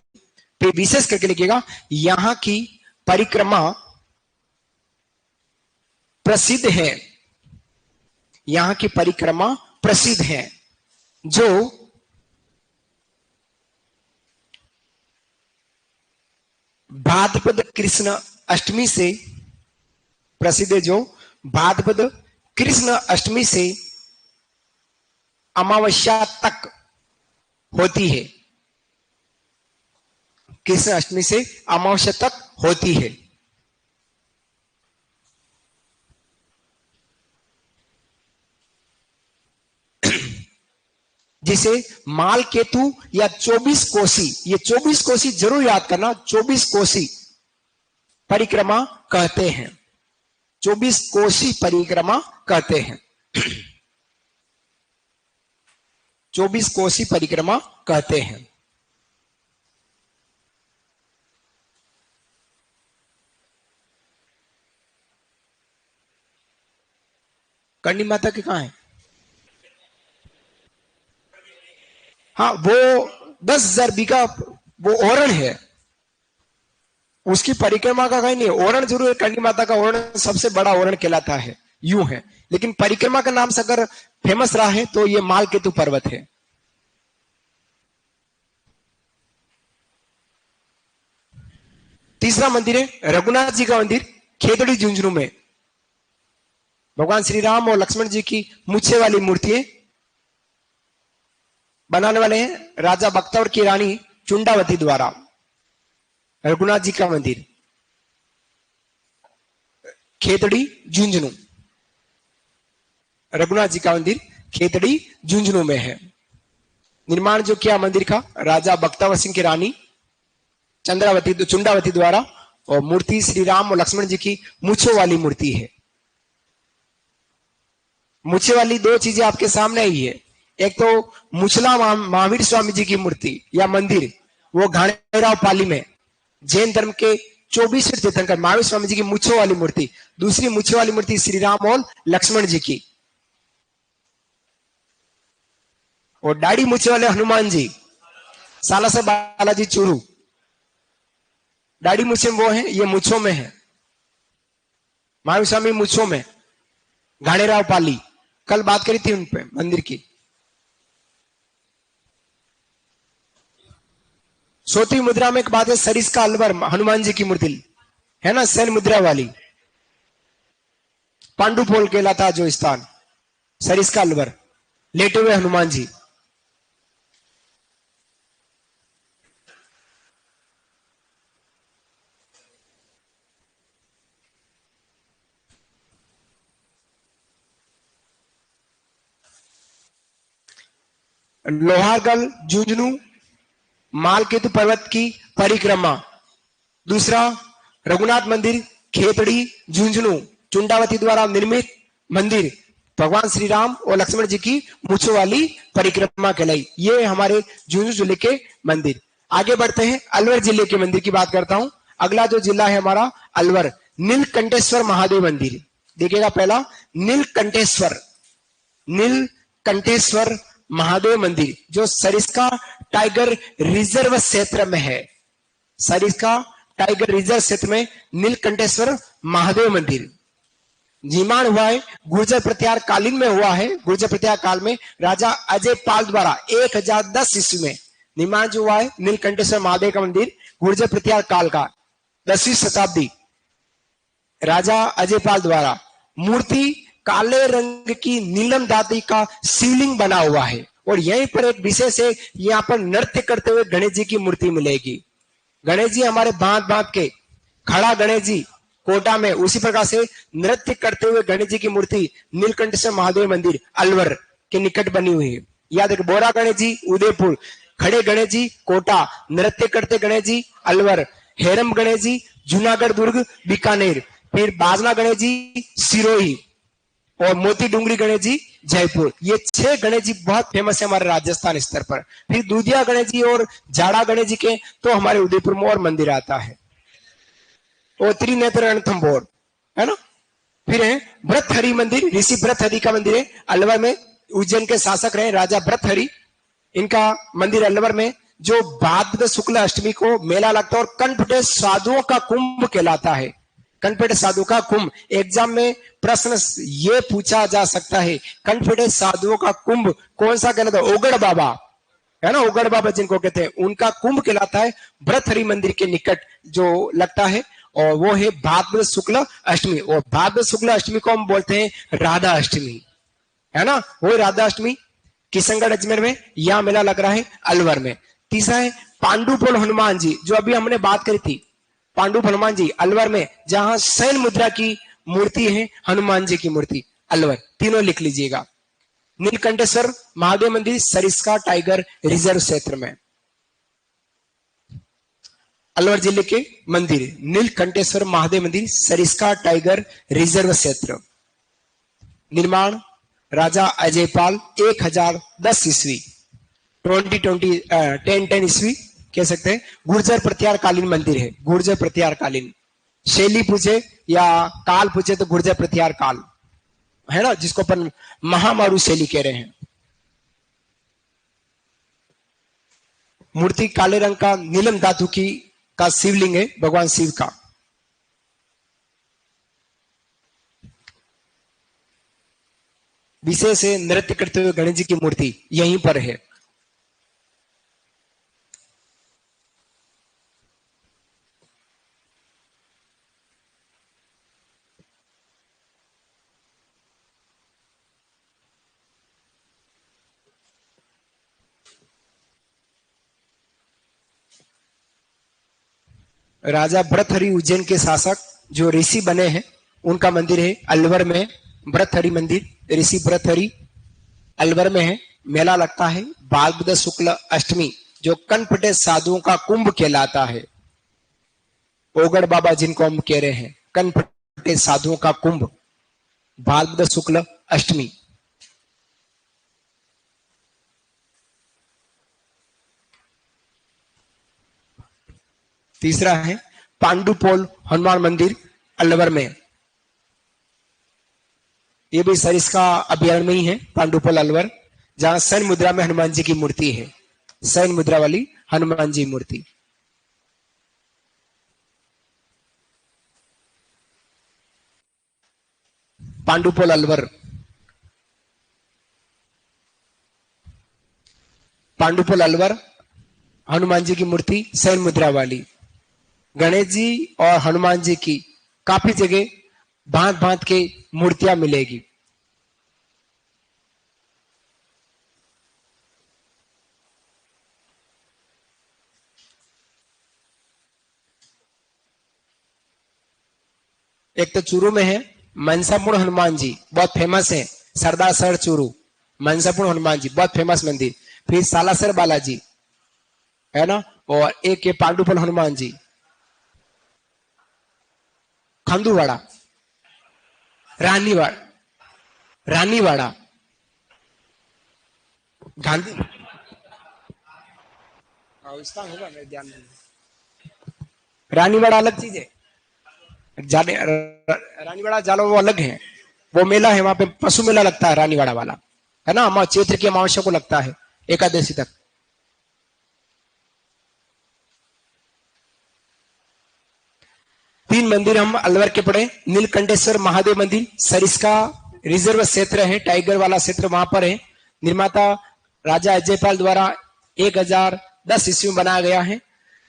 पे विशेष करके लिखिएगा। यहां की परिक्रमा प्रसिद्ध है, यहां की परिक्रमा प्रसिद्ध है, जो भाद्रपद कृष्ण अष्टमी से प्रसिद्ध है, जो भाद्रपद कृष्ण अष्टमी से अमावस्या तक होती है, कृष्ण अष्टमी से अमावस्या तक होती है। जिसे मालकेतु या 24 कोसी, ये 24 कोसी जरूर याद करना, 24 कोसी परिक्रमा कहते हैं, 24 कोसी परिक्रमा कहते हैं, 24 कोसी परिक्रमा कहते हैं। करणी माता के कहां है? हाँ वो 10,000 बीघा वो ओरण है, उसकी परिक्रमा का कहीं नहीं। ओरण जरूर है, करणी माता का ओरण सबसे बड़ा ओरण कहलाता है, यूं है। लेकिन परिक्रमा का नाम से अगर फेमस रहा है तो ये मालकेतु पर्वत है। तीसरा मंदिर है रघुनाथ जी का मंदिर, खेतड़ी झुंझुनू में। भगवान श्री राम और लक्ष्मण जी की मूछे वाली मूर्ति बनाने वाले हैं राजा बख्तावर की रानी चुंडावती द्वारा। रघुनाथ जी का मंदिर खेतड़ी झुंझुनू, रघुनाथ जी का मंदिर खेतड़ी झुंझुनू में है। निर्माण जो किया मंदिर का राजा बख्तावर सिंह की रानी चुंडावती द्वारा, और मूर्ति श्री राम और लक्ष्मण जी की मूछों वाली मूर्ति है। मूछे वाली दो चीजें आपके सामने ही है, एक तो मुछला महावीर स्वामी जी की मूर्ति या मंदिर, वो घाणेराव पाली में, जैन धर्म के 24 तीर्थंकर महावीर स्वामी जी की मूछों वाली मूर्ति। दूसरी मूछों वाली मूर्ति श्री राम और लक्ष्मण जी की, और दाढ़ी मूछे वाले हनुमान जी सालासर बालाजी चूरू, दाढ़ी मूछे वो है, ये मूछों में है। महावीर स्वामी मूछों में, घाणेराव पाली, कल बात करी थी उन पे मंदिर की। सोती मुद्रा में एक बात है, सरिस का अलवर हनुमान जी की मूर्ति है ना, सैन मुद्रा वाली। पांडुपोल कहलाता है जो स्थान, सरिस्का अलवर, लेटे हुए हनुमान जी। लोहारगढ़ झुंझुनू मालकेतु पर्वत की परिक्रमा। दूसरा रघुनाथ मंदिर खेतड़ी झुंझुनू चुंडावती द्वारा निर्मित मंदिर, भगवान श्री राम और लक्ष्मण जी की मूछों वाली परिक्रमा कहलाई। ये हमारे झुंझुनू जिले के मंदिर। आगे बढ़ते हैं, अलवर जिले के मंदिर की बात करता हूं। अगला जो जिला है हमारा अलवर, नीलकंठेश्वर महादेव मंदिर। देखिएगा पहला नीलकंठेश्वर, नीलकंठेश्वर महादेव मंदिर जो सरिस्का टाइगर रिजर्व क्षेत्र में है। सरिस्का टाइगर रिजर्व क्षेत्र में नीलकंठेश्वर महादेव मंदिर निर्माण हुआ है, गुर्जर प्रत्यार कालीन में हुआ है। गुर्जर प्रत्यार काल में राजा अजय पाल द्वारा 1010 ईस्वी में निर्माण जो हुआ है नीलकंठेश्वर महादेव का मंदिर, गुर्जर प्रत्यार काल का 10वीं शताब्दी राजा अजय पाल द्वारा। मूर्ति काले रंग की नीलम धातु का शिवलिंग बना हुआ है और यहीं पर एक विशेष है, यहाँ पर नृत्य करते हुए गणेश जी की मूर्ति मिलेगी। गणेश जी हमारे भांत भांत के खड़ा गणेश जी कोटा में, उसी प्रकार से नृत्य करते हुए गणेश जी की मूर्ति नीलकंठेश्वर महादेव मंदिर अलवर के निकट बनी हुई है। याद रखिए, बोरा गणेश जी उदयपुर, खड़े गणेश जी कोटा, नृत्य करते गणेश जी अलवर, हेरम गणेश जी जूनागढ़ दुर्ग बीकानेर, फिर बाजना गणेश जी सिरोही और मोती डूंगरी गणेश जी जयपुर। ये 6 गणेश जी बहुत फेमस है हमारे राजस्थान स्तर पर। फिर दूधिया गणेश जी और झाड़ा गणेश जी के तो हमारे उदयपुर में और मंदिर आता है, और त्रिनेत्र रणथंभौर है ना। फिर है भृतहरि मंदिर, ऋषि भृतहरि का मंदिर है अलवर में। उज्जैन के शासक रहे राजा भृतहरि, इनका मंदिर अलवर में, जो भाद्र शुक्ल अष्टमी को मेला लगता है और कंठपटे साधुओं का कुंभ कहलाता है। कंठपटे साधु का कुंभ, एग्जाम में प्रश्न ये पूछा जा सकता है, कंठपटे साधुओं का कुंभ कौन सा कहलाता है? ओगड़ बाबा है ना, ओगड़ बाबा जिनको कहते हैं, उनका कुंभ कहलाता है भृतहरि मंदिर के निकट जो लगता है, और वो है भाद्र शुक्ल अष्टमी। और भाद्र शुक्ल अष्टमी को हम बोलते हैं राधा अष्टमी, है ना। वो राधा अष्टमी किशनगढ़ अजमेर में, यह मेला लग रहा है अलवर में। तीसरा है पांडुपोल हनुमान जी, जो अभी हमने बात करी थी, पांडुपोल हनुमान जी अलवर में, जहां शयन मुद्रा की मूर्ति है, हनुमान जी की मूर्ति अलवर। तीनों लिख लीजिएगा। नीलकंठेश्वर महादेव मंदिर सरिस्का टाइगर रिजर्व क्षेत्र में, अलवर जिले के मंदिर नीलकंठेश्वर महादेव मंदिर सरिस्का टाइगर रिजर्व क्षेत्र। निर्माण राजा अजयपाल 1010 ईस्वी 1010 ईस्वी कह सकते हैं। गुर्जर प्रत्यार कालीन मंदिर है, गुर्जर प्रत्यार कालीन। शैली पूछे या काल पूछे तो गुर्जर प्रत्यार काल है ना, जिसको अपन महामारू शैली कह रहे हैं। मूर्ति काले रंग का नीलम धातु की का शिवलिंग है, भगवान शिव का। विशेष है नृत्य करते हुए गणेश जी की मूर्ति यहीं पर है। राजा भृतहरि उज्जैन के शासक जो ऋषि बने हैं, उनका मंदिर है अलवर में। भृतहरि मंदिर, ऋषि भृतहरि अलवर में है। मेला लगता है भाद्र शुक्ल अष्टमी, जो कंठपटे साधुओं का कुंभ कहलाता है। ओगड़ बाबा जिनको हम कह रहे हैं, कंठपटे साधुओं का कुंभ, भाद्र शुक्ल अष्टमी। तीसरा है पांडुपोल हनुमान मंदिर अलवर में, ये भी सरिस्का अभ्यारण्य में ही है, पांडुपोल अलवर, जहां शयन मुद्रा में हनुमान जी की मूर्ति है, शयन मुद्रा वाली हनुमान जी मूर्ति। पांडुपोल अलवर, पांडुपोल अलवर, हनुमान जी की मूर्ति शयन मुद्रा वाली। गणेश जी और हनुमान जी की काफी जगह भांत भांत की मूर्तियां मिलेगी। एक तो चूरू में है मनसापुर हनुमान जी, बहुत फेमस है। सरदार सर चूरू, मनसापुर हनुमान जी बहुत फेमस मंदिर। फिर सालासर बालाजी है ना, और एक ये पांडुपल हनुमान जी। खंडूवाड़ा, रानीवाड़ा, रानीवाड़ा, गांधी, इसका होगा मेरे ध्यान में। रानीवाड़ा अलग चीज है, जाने रानीवाड़ा जालो वो अलग है। वो मेला है वहां पे, पशु मेला लगता है रानीवाड़ा वाला, है ना, चैत्र की अमावस्या को लगता है, एकादशी तक। तीन मंदिर हम अलवर के पड़े, नीलकंठेश्वर महादेव मंदिर सरिस्का रिजर्व क्षेत्र है, टाइगर वाला क्षेत्र वहां पर है। निर्माता राजा अजयपाल द्वारा 1010 ईस्वी में बनाया गया है।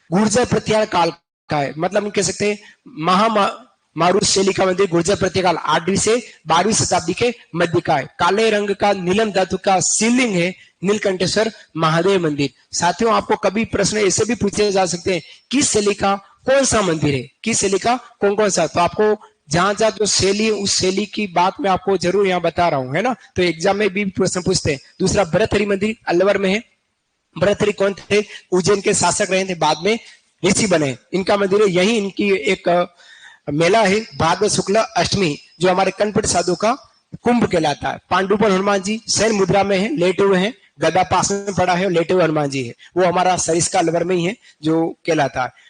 गुर्जर प्रत्यार काल का है, मतलब हम कह सकते हैं मारू शैली का मंदिर गुर्जर प्रत्यकाल 8वीं से 12वीं शताब्दी के मध्य का है। काले रंग का नीलम धातु का शिवलिंग है नीलकंठेश्वर महादेव मंदिर। साथियों, आपको कभी प्रश्न ऐसे भी पूछे जा सकते हैं, किस शैली का कौन सा मंदिर है, किस शैली का कौन कौन सा, तो आपको जहां जहां जो शैली है उस शैली की बात मैं आपको जरूर यहाँ बता रहा हूं, है ना। तो एग्जाम में भी प्रश्न पूछते हैं। दूसरा भरतहरि मंदिर अलवर में है। भरतहरि कौन थे, उज्जैन के शासक रहे थे, बाद में ऋषि बने। इनका मंदिर है, यही इनकी एक मेला है भाद्र शुक्ल अष्टमी, जो हमारे कनपट साधु का कुंभ कहलाता है। पांडुपन हनुमान जी शयन मुद्रा में है, लेटे हुए हैं, गदा पास में पड़ा है और लेटे हुए हनुमान जी है, वो हमारा सरिस्का अलवर में ही है जो कहलाता है।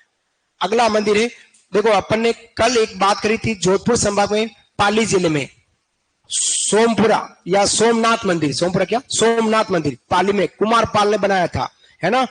अगला मंदिर है, देखो अपन ने कल एक बात करी थी जोधपुर संभाग में पाली जिले में सोमपुरा या सोमनाथ मंदिर, सोमपुरा क्या सोमनाथ मंदिर पाली में कुमार पाल ने बनाया था, है ना।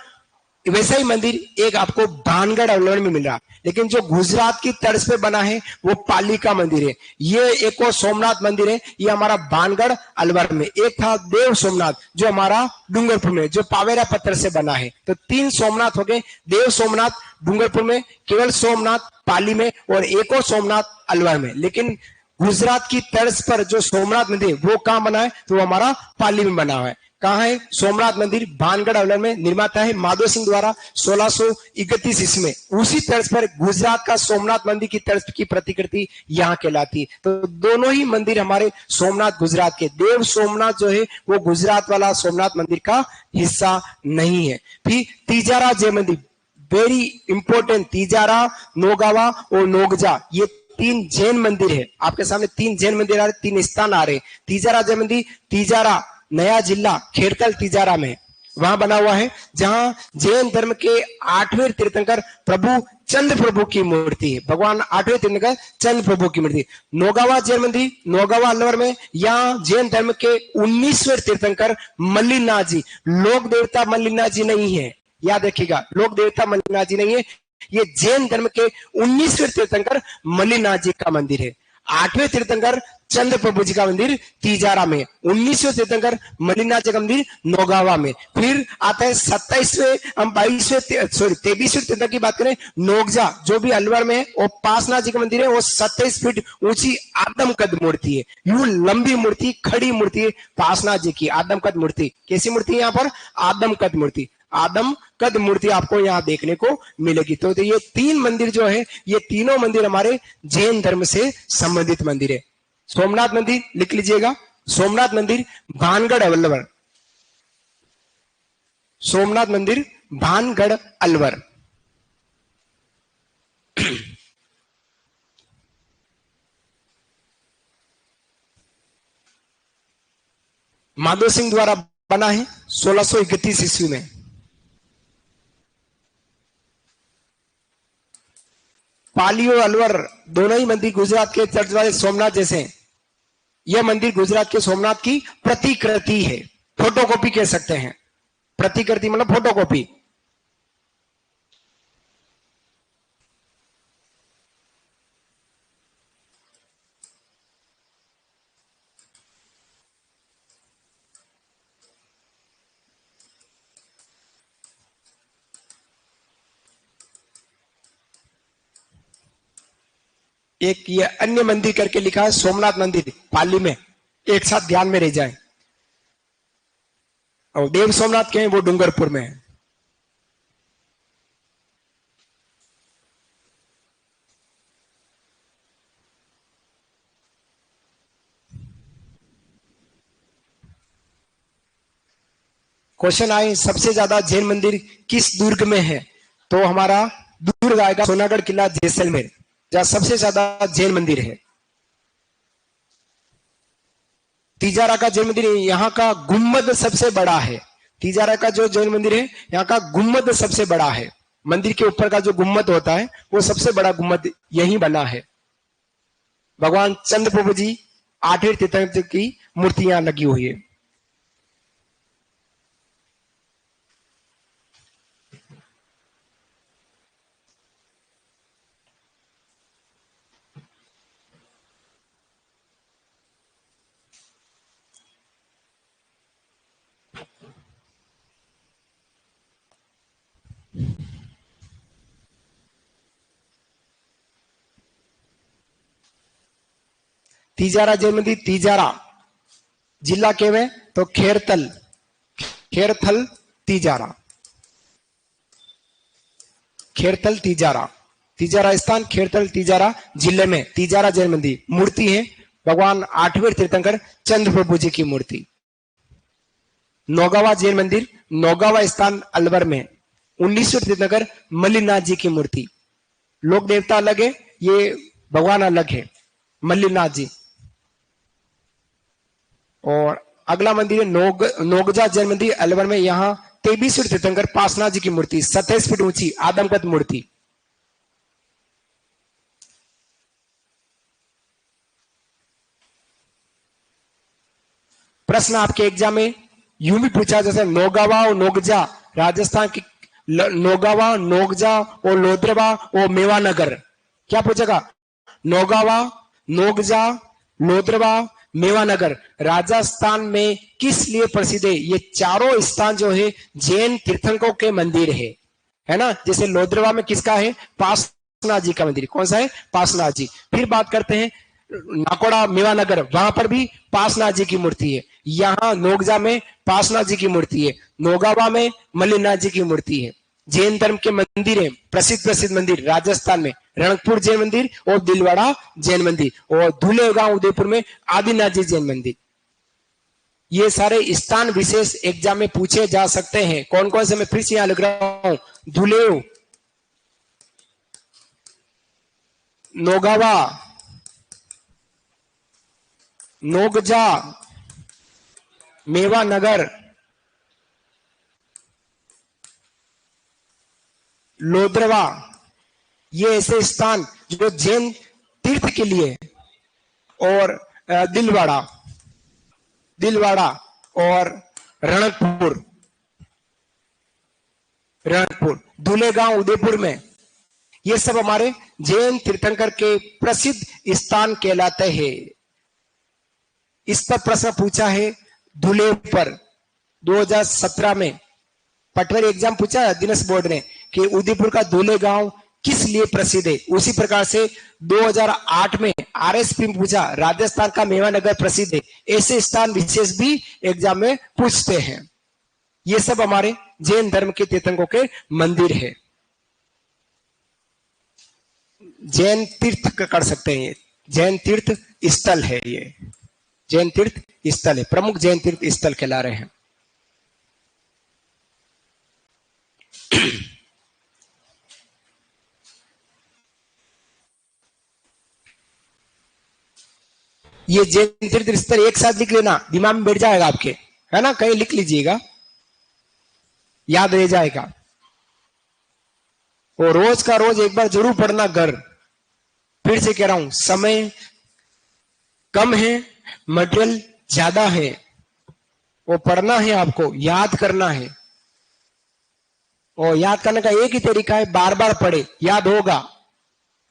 वैसा ही मंदिर एक आपको भानगढ़ अलवर में मिल रहा, लेकिन जो गुजरात की तर्ज पे बना है वो पाली का मंदिर है। ये एक और सोमनाथ मंदिर है, ये हमारा भानगढ़ अलवर में। एक था देव सोमनाथ जो हमारा डूंगरपुर में, जो पावेरा पत्थर से बना है। तो तीन सोमनाथ हो गए, देव सोमनाथ डूंगरपुर में, केवल सोमनाथ पाली में, और एक और सोमनाथ अलवर में। लेकिन गुजरात की तर्ज पर जो सोमनाथ मंदिर वो कहां बना है, तो वो हमारा पाली में बना हुआ है। कहा है सोमनाथ मंदिर, भानगढ़ अलवर में। निर्माता है माधव सिंह द्वारा 1631 ईस्वी में। उसी तर्ज पर गुजरात का सोमनाथ मंदिर की तर्ज की प्रतिकृति यहाँ कहलाती है। तो दोनों ही मंदिर हमारे सोमनाथ गुजरात के। देव सोमनाथ जो है वो गुजरात वाला सोमनाथ मंदिर का हिस्सा नहीं है। फिर तीजारा जय मंदिर, वेरी इंपॉर्टेंट, तीजारा, नोगावा और नोगजा, ये तीन जैन मंदिर है। आपके सामने तीन जैन मंदिर आ रहे, तीन स्थान आ रहे। तीजारा जय मंदिर, तीजारा नया जिला खेरकल तीजारा में वहां बना हुआ है, जहां जैन धर्म के 8वें तीर्थंकर प्रभु चंद्र प्रभु की मूर्ति है। भगवान 8वें तीर्थंकर चंद्र प्रभु की मूर्ति। नोगावा जैन मंदिर, नोगावा अलवर में, यहाँ जैन धर्म के 19वें तीर्थंकर मल्लिनाथ जी, लोक देवता मल्लिनाथ जी नहीं है, याद रखिएगा, लोक देवता मल्लिनाथ जी नहीं है, ये जैन धर्म के 19वें तीर्थंकर मल्लिनाथ जी का मंदिर है। 8वें तीर्थंकर चंद्र प्रभु जी का मंदिर तीजारा में, 19वें तीर्थंकर मल्लिनाथ जी का मंदिर नौगावा में। फिर आता है 27वें, हम 22वें सॉरी 23वें तीर्थंकर की बात करें, नोगजा जो भी अलवर में है, और पासनाथ जी का मंदिर है, वो 27 फीट ऊंची आदम कद मूर्ति है। यूं लंबी मूर्ति, खड़ी मूर्ति है पासनाथ जी की, आदम कद मूर्ति। कैसी मूर्ति है यहाँ पर, आदम कद मूर्ति, आदम कद मूर्ति आपको यहाँ देखने को मिलेगी। तो ये तीन मंदिर जो है, ये तीनों मंदिर हमारे जैन धर्म से संबंधित मंदिर है। सोमनाथ मंदिर लिख लीजिएगा, सोमनाथ मंदिर भानगढ़ अलवर, सोमनाथ मंदिर भानगढ़ अलवर। माधव सिंह द्वारा बना है 1631 ईस्वी में। पाली और अलवर दोनों ही मंदिर गुजरात के चर्च वाले सोमनाथ जैसे हैं। यह मंदिर गुजरात के सोमनाथ की प्रतिकृति है, फोटोकॉपी कह सकते हैं। प्रतिकृति मतलब फोटोकॉपी। एक ये अन्य मंदिर करके लिखा है, सोमनाथ मंदिर पाली में, एक साथ ध्यान में रह जाए। और देव सोमनाथ के हैं वो डूंगरपुर में है। क्वेश्चन आए सबसे ज्यादा जैन मंदिर किस दुर्ग में है, तो हमारा दुर्ग आएगा सोनागढ़ किला जैसलमेर, जहां सबसे ज्यादा जैन मंदिर है। तिजारा का जैन मंदिर, यहाँ का गुम्बद सबसे बड़ा है। तिजारा का जो जैन मंदिर है, यहाँ का गुम्बद सबसे बड़ा है। मंदिर के ऊपर का जो गुम्बद होता है वो सबसे बड़ा गुम्बद यहीं बना है। भगवान चंद्र प्रभु जी 8वें तीर्थंकर की मूर्तियां लगी हुई है। तिजारा जैन मंदिर, तिजारा जिला केवे तो खेरथल, खेरथल तिजारा, खेरथल तिजारा, तिजारा स्थान खेरथल तिजारा जिले में तिजारा जैन मंदिर। मूर्ति है भगवान 8वें तीर्थंकर चंद्र प्रभु जी की मूर्ति। नौगावा जैन मंदिर, नौगावा स्थान अलवर में 19वें तीर्थंकर मल्लिनाथ जी की मूर्ति। लोक देवता अलग है, ये भगवान अलग है मल्लिनाथ जी। और अगला मंदिर है नोगजा जैन मंदिर अलवर में, यहाँ 23वें तीर्थंकर पासनाथ जी की मूर्ति, 27 फीट ऊंची आदमकद मूर्ति। प्रश्न आपके एग्जाम में यूं भी पूछा, जैसे नौगावा और नोगजा राजस्थान की, नौगावा नोगजा और लोद्रवा और मेवानगर, क्या पूछेगा? नौगावा, नोगजा, लोद्रवा, मेवानगर राजस्थान में किस लिए प्रसिद्ध है? ये चारों स्थान जो है जैन तीर्थंकरों के मंदिर है ना। जैसे लोद्रवा में किसका है? पासनाथ जी का मंदिर। कौन सा है? पासनाथ जी। फिर बात करते हैं नाकोड़ा मेवानगर, वहां पर भी पासनाथ जी की मूर्ति है। यहाँ नोगजा में पासनाथ जी की मूर्ति है, नौगावा में मल्लिनाथ जी की मूर्ति है। जैन धर्म के मंदिर है, प्रसिद्ध प्रसिद्ध मंदिर राजस्थान में रणकपुर जैन मंदिर और दिलवाड़ा जैन मंदिर, और धुलेगांव उदयपुर में आदिनाथ जी जैन मंदिर। ये सारे स्थान विशेष एग्जाम में पूछे जा सकते हैं। कौन कौन से मैं फिर से यहां लिख रहा हूं? धुलेव, नौगावा, नोगजा, मेवानगर, लोद्रवा, ये ऐसे स्थान जो जैन तीर्थ के लिए, और दिलवाड़ा, दिलवाड़ा और रणकपुर, रणकपुर, धुलेगांव उदयपुर में, ये सब हमारे जैन तीर्थंकर के प्रसिद्ध स्थान कहलाते हैं। इस पर प्रश्न पूछा है धुले पर 2017 में पटवारी एग्जाम पूछा है दिनेश बोर्ड ने कि उदयपुर का धुले गांव किस लिए प्रसिद्ध है। उसी प्रकार से 2008 में आरएसपी में पूछा राजस्थान का मेवानगर प्रसिद्ध है। ऐसे स्थान विशेष भी एग्जाम में पूछते हैं। ये सब हमारे जैन धर्म के तीर्थंकरों के मंदिर है। जैन तीर्थ कर सकते हैं, जैन तीर्थ स्थल है, ये जैन तीर्थ स्थल है, प्रमुख जैन तीर्थ स्थल कहला रहे हैं। ये जैन तीर्थ स्थल एक साथ लिख लेना, दिमाग में बैठ जाएगा आपके, है ना। कहीं लिख लीजिएगा, याद रह जाएगा। और रोज का रोज एक बार जरूर पढ़ना घर। फिर से कह रहा हूं, समय कम है, मटेरियल ज्यादा है, वो पढ़ना है, आपको याद करना है। और याद करने का एक ही तरीका है, बार बार पढ़े, याद होगा।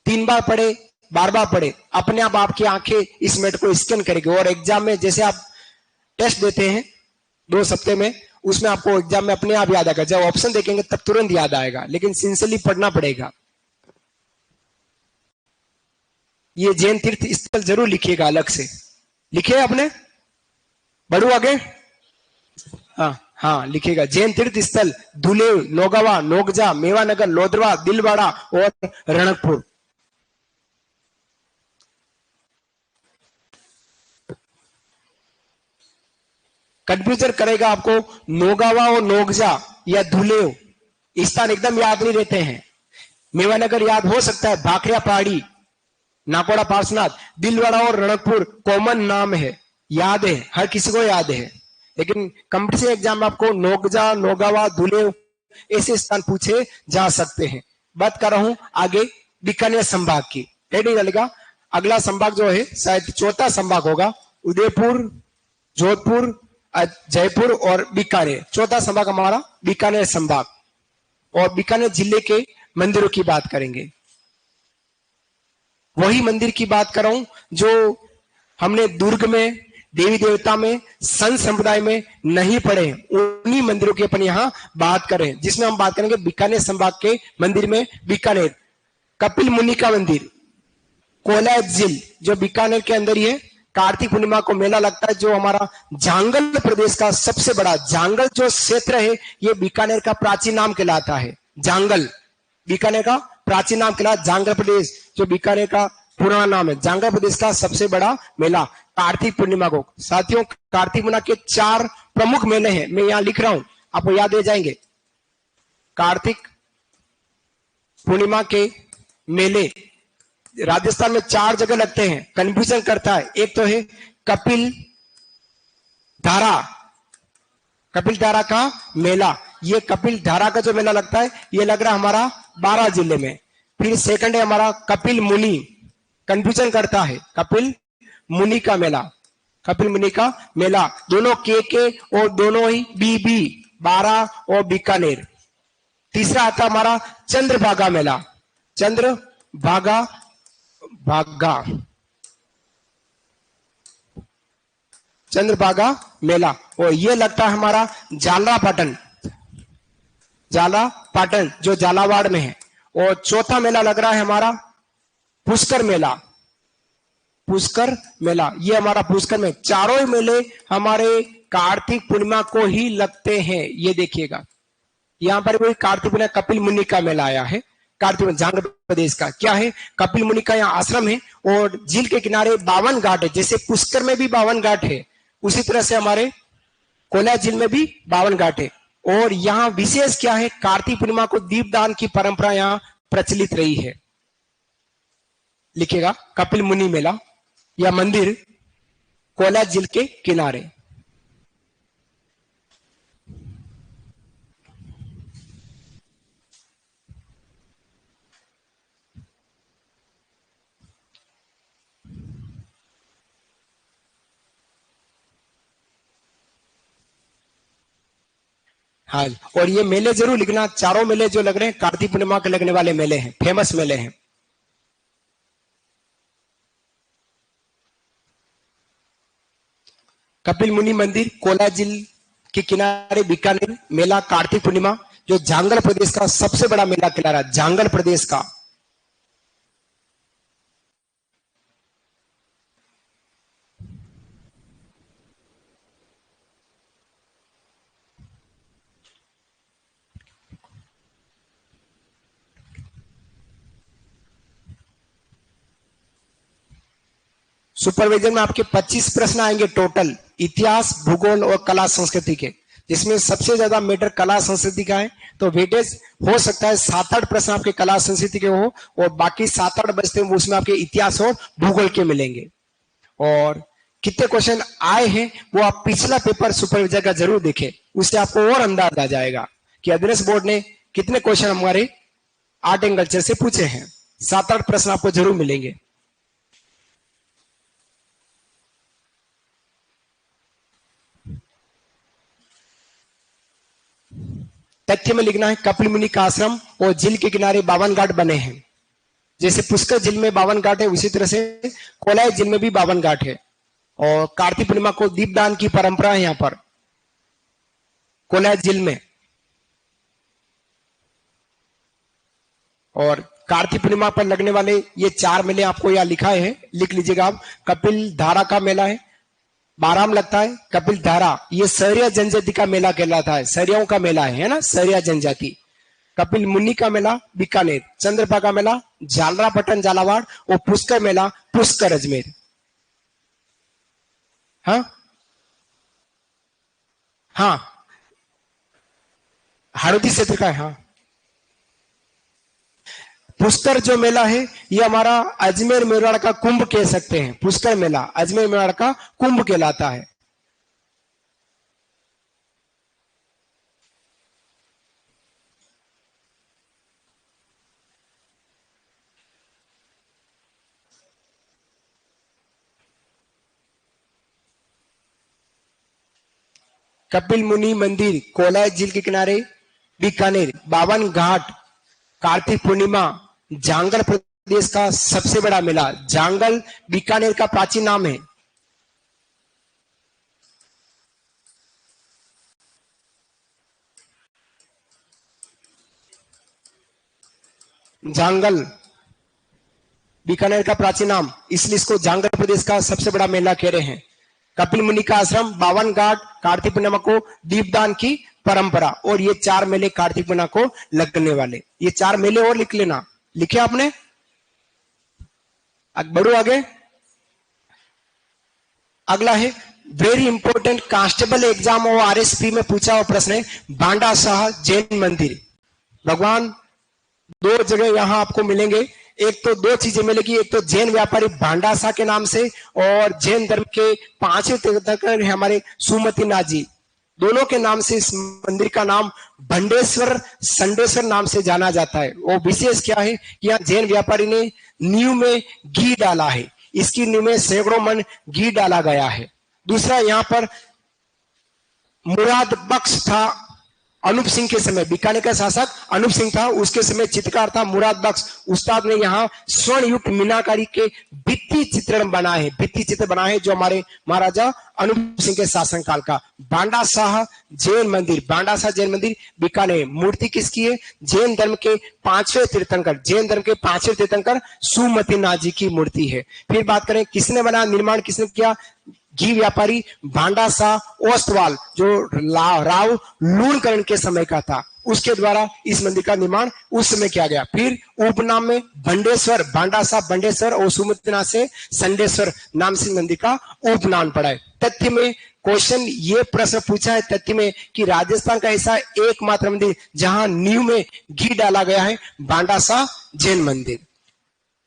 3 बार पढ़े, बार बार पढ़े, अपने आप आपकी आंखें इस मेट को स्कैन करेगी। और एग्जाम में जैसे आप टेस्ट देते हैं 2 हफ्ते में, उसमें आपको एग्जाम में अपने आप याद आएगा। जब ऑप्शन देखेंगे तब तुरंत याद आएगा, लेकिन सिंसियरली पढ़ना पड़ेगा। ये जैन तीर्थ स्थल जरूर लिखिएगा अलग से। लिखे आपने? बढ़ू आगे। हाँ हाँ लिखिएगा। जैन तीर्थ स्थल धुलेव, नौगावा, नोगजा, मेवानगर, लोधरवा, दिलवाड़ा और रणकपुर। कंफ्यूजन करेगा आपको नोगावा और नोगजा या धुलेव, स्थान एकदम याद नहीं रहते हैं। मेवानगर याद हो सकता है, भाखड़िया पहाड़ी, नाकोड़ा पार्श्वनाथ, दिलवाड़ा और रणकपुर कॉमन नाम है, याद है, हर किसी को याद है। लेकिन कंपटीशन एग्जाम में आपको नोगजा, नोगावा, धुलेव ऐसे स्थान पूछे जा सकते हैं। बात कर रहा हूं आगे बीकानेर संभाग की। रेडी चलेगा। अगला संभाग जो है शायद चौथा संभाग होगा, उदयपुर, जोधपुर, जयपुर और बीकानेर। चौथा संभाग हमारा बीकानेर संभाग, और बीकानेर जिले के मंदिरों की बात करेंगे। वही मंदिर की बात कर रहा हूं जो हमने दुर्ग में, देवी देवता में, संत समुदाय में नहीं पढ़े, उन्हीं मंदिरों की अपन यहाँ बात करें, जिसमें हम बात करेंगे बीकानेर संभाग के मंदिर में। बीकानेर कपिल मुनि का मंदिर, कोलाय झील जो बीकानेर के अंदर ही है। कार्तिक पूर्णिमा को मेला लगता है, जो हमारा जांगल प्रदेश का सबसे बड़ा, जांगल जो क्षेत्र है ये बीकानेर का प्राचीन नाम कहलाता है। जांगल बीकानेर का प्राचीन नाम कहलाता, जांगल प्रदेश जो बीकानेर का पुराना नाम है। जांगल प्रदेश का सबसे बड़ा मेला कार्तिक पूर्णिमा को। साथियों कार्तिक पूर्णिमा के 4 प्रमुख मेले हैं, मैं यहां लिख रहा हूं, आपको याद रह जाएंगे। कार्तिक पूर्णिमा के मेले राजस्थान में 4 जगह लगते हैं, कंफ्यूजन करता है। एक तो है कपिल धारा, कपिल धारा का मेला, ये कपिल धारा का जो मेला लगता है ये लग रहा है हमारा 12 जिले में। फिर सेकंड है हमारा कपिल मुनि, कंफ्यूजन करता है, कपिल मुनि का मेला, कपिल मुनि का मेला, दोनों के और दोनों ही बी 12 और बीकानेर। तीसरा आता हमारा चंद्रभागा मेला, चंद्रभागा चंद्रभागा मेला, और ये लगता है हमारा जाला पाटन जो झालावाड़ में है। और चौथा मेला लग रहा है हमारा पुष्कर मेला, ये हमारा पुष्कर में। चारों ही मेले हमारे कार्तिक पूर्णिमा को ही लगते हैं। ये देखिएगा यहां पर कोई कार्तिक पूर्णिमा कपिल मुनि का मेला आया है, कार्तिक जांगल प्रदेश का। क्या है, कपिल मुनि का यहाँ आश्रम है और झील के किनारे 52 घाट है। जैसे पुष्कर में भी 52 घाट है, उसी तरह से हमारे कोलाय झील में भी 52 घाट है। और यहाँ विशेष क्या है, कार्तिक पूर्णिमा को दीपदान की परंपरा यहाँ प्रचलित रही है। लिखिएगा कपिल मुनि मेला या मंदिर कोलाय झील के किनारे। हाँ, और ये मेले जरूर लिखना, चारों मेले जो लग रहे हैं कार्तिक पूर्णिमा के लगने वाले मेले हैं, फेमस मेले हैं। कपिल मुनि मंदिर कोलाय झील के किनारे बीकानेर मेला कार्तिक पूर्णिमा, जो जांगल प्रदेश का सबसे बड़ा मेला कहला रहा है, जांगल प्रदेश का। सुपरविजन में आपके 25 प्रश्न आएंगे टोटल, इतिहास, भूगोल और कला संस्कृति के, जिसमें सबसे ज्यादा मैटर कला संस्कृति का है। तो वेटेज हो सकता है 7-8 प्रश्न आपके कला संस्कृति के हो, और बाकी 7-8 बचते हैं उसमें आपके इतिहास और भूगोल के मिलेंगे। और कितने क्वेश्चन आए हैं वो आप पिछला पेपर सुपरविजन का जरूर देखें, उससे आपको और अंदाज आ जाएगा कि अध्ययन बोर्ड ने कितने क्वेश्चन हमारे आर्ट एंड कल्चर से पूछे हैं। 7-8 प्रश्न आपको जरूर मिलेंगे। तथ्य में लिखना है कपिल मुनि का आश्रम और झील के किनारे 52 घाट बने हैं। जैसे पुष्कर झील में 52 घाट है, उसी तरह से कोलाय झील में भी 52 घाट है। और कार्तिक पूर्णिमा को दीपदान की परंपरा है यहाँ पर कोलाय झील में। और कार्तिक पूर्णिमा पर लगने वाले ये 4 मेले आपको यहाँ लिखा है, लिख लीजिएगा आप। कपिल धारा का मेला है, 12 में लगता है। कपिल धारा ये सहरिया जनजाति का मेला कहलाता है, सहरियाओं का मेला है ना, सहरिया जनजाति। कपिल मुनि का मेला बीकानेर, चंद्रपा का मेला झालरापटन झालावाड़, और पुष्कर मेला पुष्कर अजमेर। हाँ हाँ, हरदी क्षेत्र का है। हाँ, पुष्कर जो मेला है ये हमारा अजमेर मेवाड़ का कुंभ कह सकते हैं। पुष्कर मेला अजमेर मेवाड़ का कुंभ कहलाता है। कपिल मुनि मंदिर कोलाय झील के किनारे बीकानेर, 52 घाट, कार्तिक पूर्णिमा, जांगल प्रदेश का सबसे बड़ा मेला। जांगल बीकानेर का प्राचीन नाम है। जांगल बीकानेर का प्राचीन नाम, इसलिए इसको जांगल प्रदेश का सबसे बड़ा मेला कह रहे हैं। कपिल मुनि का आश्रम, 52 घाट, कार्तिक पूर्णिमा को दीपदान की परंपरा, और ये 4 मेले कार्तिक पूर्णिमा को लगने वाले। ये 4 मेले और लिख लेना। लिखे आपने? बढ़ो आगे। अगला है वेरी इंपॉर्टेंट कांस्टेबल एग्जाम और आरएसपी में पूछा हुआ प्रश्न है, बांडा शाह जैन मंदिर। भगवान 2 जगह यहां आपको मिलेंगे। एक तो 2 चीजें मिलेगी, एक तो जैन व्यापारी भांडासा के नाम से, और जैन धर्म के 5वें तीर्थंकर हमारे सुमति नाथ जी, दोनों के नाम से इस मंदिर का नाम भंडेश्वर संडेश्वर नाम से जाना जाता है। वो विशेष क्या है कि यहाँ जैन व्यापारी ने नींव में घी डाला है, इसकी नींव में सैकड़ों मन घी डाला गया है। दूसरा, यहाँ पर मुराद बख्श था, अनूप सिंह के समय, बीकानेर का शासक अनूप सिंह था, उसके समय चित्रकार था मुराद बख्श। उस्ताद ने यहाँ स्वर्ण युक्त मीनाकारी के भित्ति चित्रण बनाए हैं, भित्ति चित्र बनाए हैं, जो हमारे महाराजा अनूप सिंह के शासन काल का। बांडा शाह जैन मंदिर, बांडा शाह जैन मंदिर बीकानेर। मूर्ति किसकी है? जैन धर्म के 5वें तीर्थंकर, जैन धर्म के 5वें तीर्थंकर सुमति नाथ जी की मूर्ति है। फिर बात करें किसने बनाया, निर्माण किसने किया? घी व्यापारी भांडा शाह ओस्तवाल, जो राव लूणकरण के समय का था, उसके द्वारा इस मंदिर का निर्माण उस समय किया गया। फिर उपनाम में भंडेश्वर, भांडा शाह भंडेश्वर और सुमतिनाथ से संडेश्वर नाम से मंदिर का उपनाम पड़ा है। तथ्य में क्वेश्चन ये प्रश्न पूछा है तथ्य में कि राजस्थान का ऐसा एकमात्र मंदिर जहां नींव में घी डाला गया है, बांडा शाह जैन मंदिर।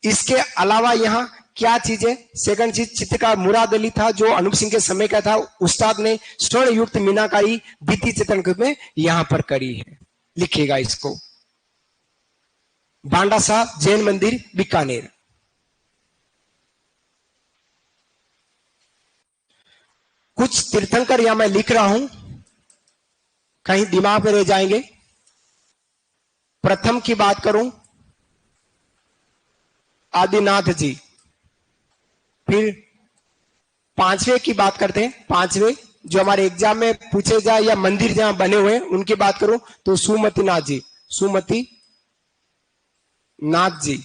इसके अलावा यहाँ क्या चीज है? सेकंड चीज, चित्रकार मुराद अली था, जो अनूप सिंह के समय का था। उस्ताद ने स्वर्ण युक्त मीनाकारी भित्ति चित्रण में यहां पर करी है। लिखिएगा इसको, बांडा शाह जैन मंदिर बीकानेर। कुछ तीर्थंकर यहां मैं लिख रहा हूं, कहीं दिमाग में रह जाएंगे। प्रथम की बात करूं, आदिनाथ जी। फिर 5वें की बात करते हैं, 5वें जो हमारे एग्जाम में पूछे जाए या मंदिर जहां बने हुए हैं उनकी बात करूं तो सुमति नाथ जी, सुमति नाथ जी।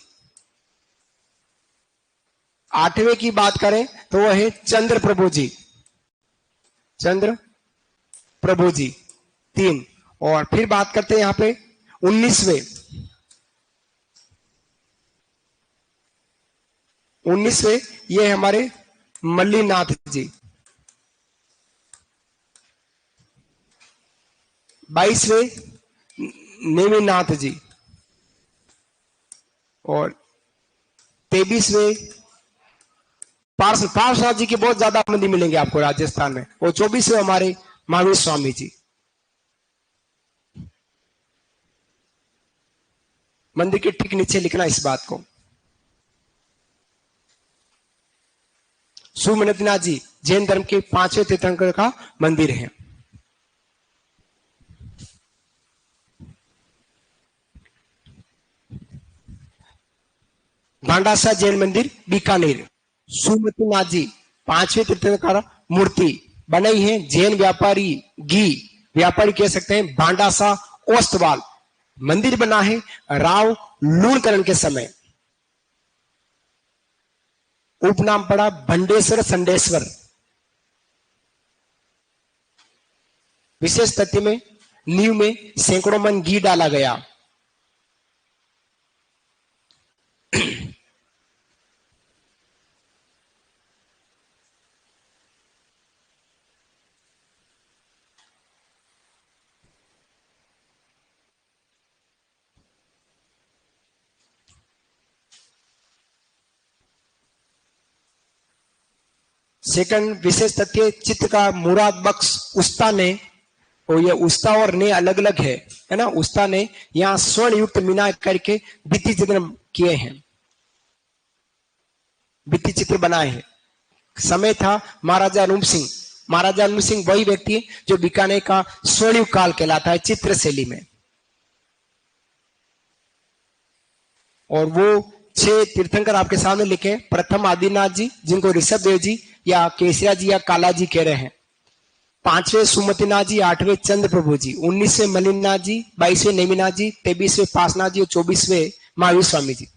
8वें की बात करें तो वह है चंद्र प्रभु जी, चंद्र प्रभु जी 3। और फिर बात करते हैं यहां पे 19वें ये हमारे मल्लीनाथ जी। 22वें नेमिनाथ जी। और 23वें पार्श्वनाथ जी के बहुत ज्यादा मंदिर मिलेंगे आपको राजस्थान में। और 24वें हमारे महावीर स्वामी जी। मंदिर के ठीक नीचे लिखना इस बात को। सुमतिनाथ जी जैन धर्म के 5वें तीर्थंकर का मंदिर है। भांडा शाह जैन मंदिर बीकानेर। सुमतिनाथ जी 5वें तीर्थंकर मूर्ति बनाई है जैन व्यापारी, घी व्यापारी कह सकते हैं, भांडा शाह ओस्तवाल। मंदिर बना है राव लूणकरण के समय उपनाम पड़ा भंडेश्वर संडेश्वर। विशेष तथ्य में नींव में सैकड़ों मन घी डाला गया। सेकंड विशेष तथ्य चित्र का मुराद बख्श उस्ता ने, और ये उस्ता और ने अलग अलग है ना। उस्ता ने यहाँ स्वर्ण युक्त मीना करके भित्ति चित्र किए हैं, भित्ति चित्र बनाए हैं। समय था महाराजा अनूप सिंह। महाराजा अनूप सिंह वही व्यक्ति है जो बीकानेर का स्वर्णयुग काल कहलाता है चित्र शैली में। और वो 6 तीर्थंकर आपके सामने लिखे। प्रथम आदिनाथ जी, जिनको ऋषभ देव जी या केसरिया जी या काला जी कह रहे हैं। 5वें सुमतिनाथ जी, 8वें चंद्र प्रभु जी, 19वें मलिनाथ जी, 22वें नेमिनाथ जी, 23वें पासनाथ जी और 24वें महावीर स्वामी जी।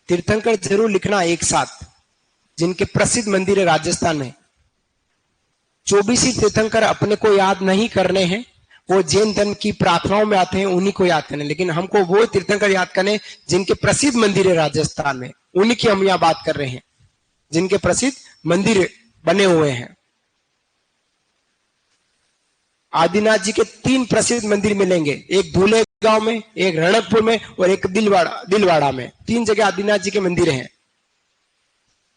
तीर्थंकर जरूर लिखना एक साथ, जिनके प्रसिद्ध मंदिर है राजस्थान में। 24 ही तीर्थंकर अपने को याद नहीं करने हैं, वो जैन धर्म की प्रार्थनाओं में आते हैं, उन्हीं को याद करने। लेकिन हमको वो तीर्थंकर याद करने जिनके प्रसिद्ध मंदिर है राजस्थान में, उन्हीं की हम यहाँ बात कर रहे हैं, जिनके प्रसिद्ध मंदिर बने हुए हैं। आदिनाथ जी के 3 प्रसिद्ध मंदिर मिलेंगे, एक धूले गांव में, एक रणकपुर में और एक दिलवाड़ा में। 3 जगह आदिनाथ जी के मंदिर हैं।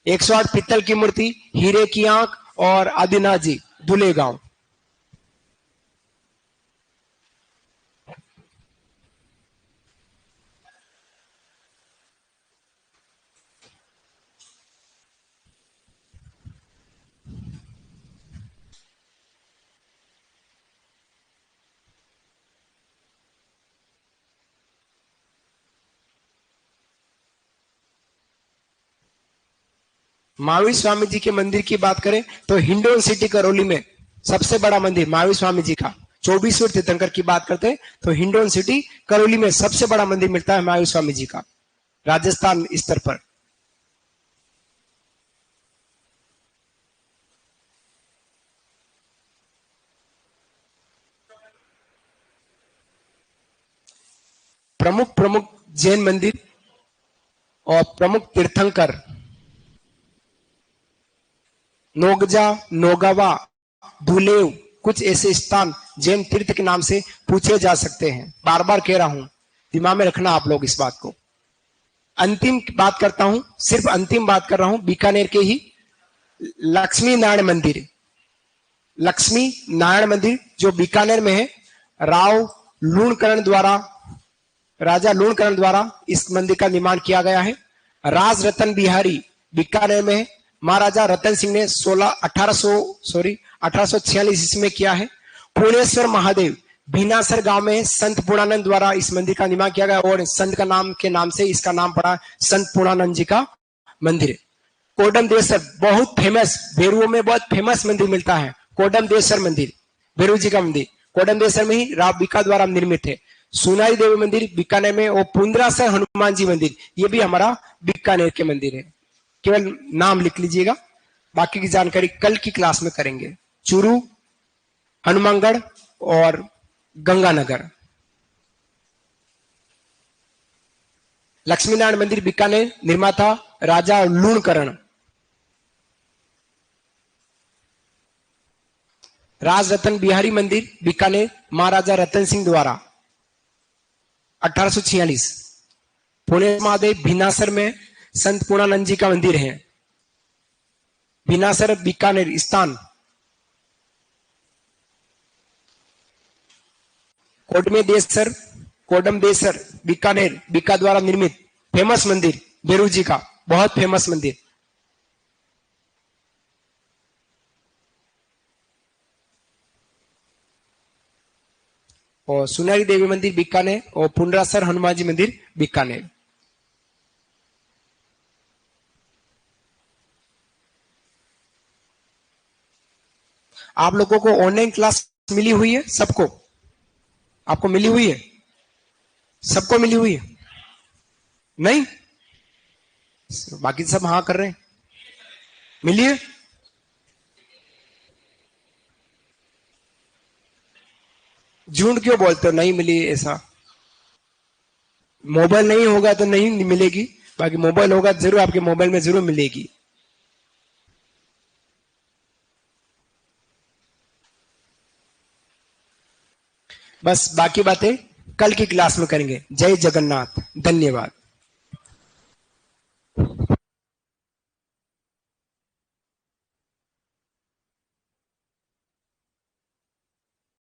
108 पीतल की मूर्ति, हीरे की आंख और आदिनाथ जी धूले गांव। महावीर स्वामी जी के मंदिर की बात करें तो हिंडोन सिटी करौली में सबसे बड़ा मंदिर महावीर स्वामी जी का। 24वें तीर्थंकर की बात करते हैं तो हिंडोन सिटी करौली में सबसे बड़ा मंदिर मिलता है महावीर स्वामी जी का, राजस्थान स्तर पर। प्रमुख प्रमुख जैन मंदिर और प्रमुख तीर्थंकर नोगजा, नोगावा, धुलेव, कुछ ऐसे स्थान जैन तीर्थ के नाम से पूछे जा सकते हैं। बार बार कह रहा हूं, दिमाग में रखना आप लोग इस बात को। अंतिम बात करता हूं, सिर्फ अंतिम बात कर रहा हूं, बीकानेर के ही लक्ष्मी नारायण मंदिर। लक्ष्मी नारायण मंदिर जो बीकानेर में है, राजा लूणकरण द्वारा इस मंदिर का निर्माण किया गया है। राज रतन बिहारी बीकानेर में है। महाराजा रतन सिंह ने 1846 ईस्वी में किया है। पूर्णेश्वर महादेव भीनासर गांव में संत पूर्णानंद द्वारा इस मंदिर का निर्माण किया गया और संत का नाम के नाम से इसका नाम पड़ा संत पूर्णानंद जी का मंदिर है। कोडम देवसर बहुत फेमस, भेरुओं में बहुत फेमस मंदिर मिलता है, कोडम देवसर मंदिर, भेरू जी का मंदिर कोडम देवसर में ही राव बीका द्वारा निर्मित है। सुनाई देवी मंदिर बीकानेर में और पुंद्रासर हनुमान जी मंदिर, ये भी हमारा बीकानेर के मंदिर है। केवल नाम लिख लीजिएगा, बाकी की जानकारी कल की क्लास में करेंगे। चूरू, हनुमानगढ़ और गंगानगर। लक्ष्मीनारायण मंदिर बीकानेर, निर्माता राजा लूणकरण। राज रतन बिहारी मंदिर बीकानेर, महाराजा रतन सिंह द्वारा 1846। पुणे महादेव भीनासर में संत पूर्णानंद जी का मंदिर है। भीनासर बीकानेर स्थान। कोडम देसर बीकानेर, बीका द्वारा निर्मित फेमस मंदिर, भेरू जी का बहुत फेमस मंदिर। और सुनारी देवी मंदिर बीकानेर और पुंडरासर हनुमान जी मंदिर बीकानेर। आप लोगों को ऑनलाइन क्लास मिली हुई है? सबको? आपको मिली हुई है? सबको मिली हुई है? नहीं? बाकी सब हाँ कर रहे हैं। मिली है? झूठ क्यों बोलते हो नहीं मिली ऐसा? मोबाइल नहीं होगा तो नहीं मिलेगी, बाकी मोबाइल होगा जरूर, आपके मोबाइल में जरूर मिलेगी। बस बाकी बातें कल की क्लास में करेंगे। जय जगन्नाथ, धन्यवाद।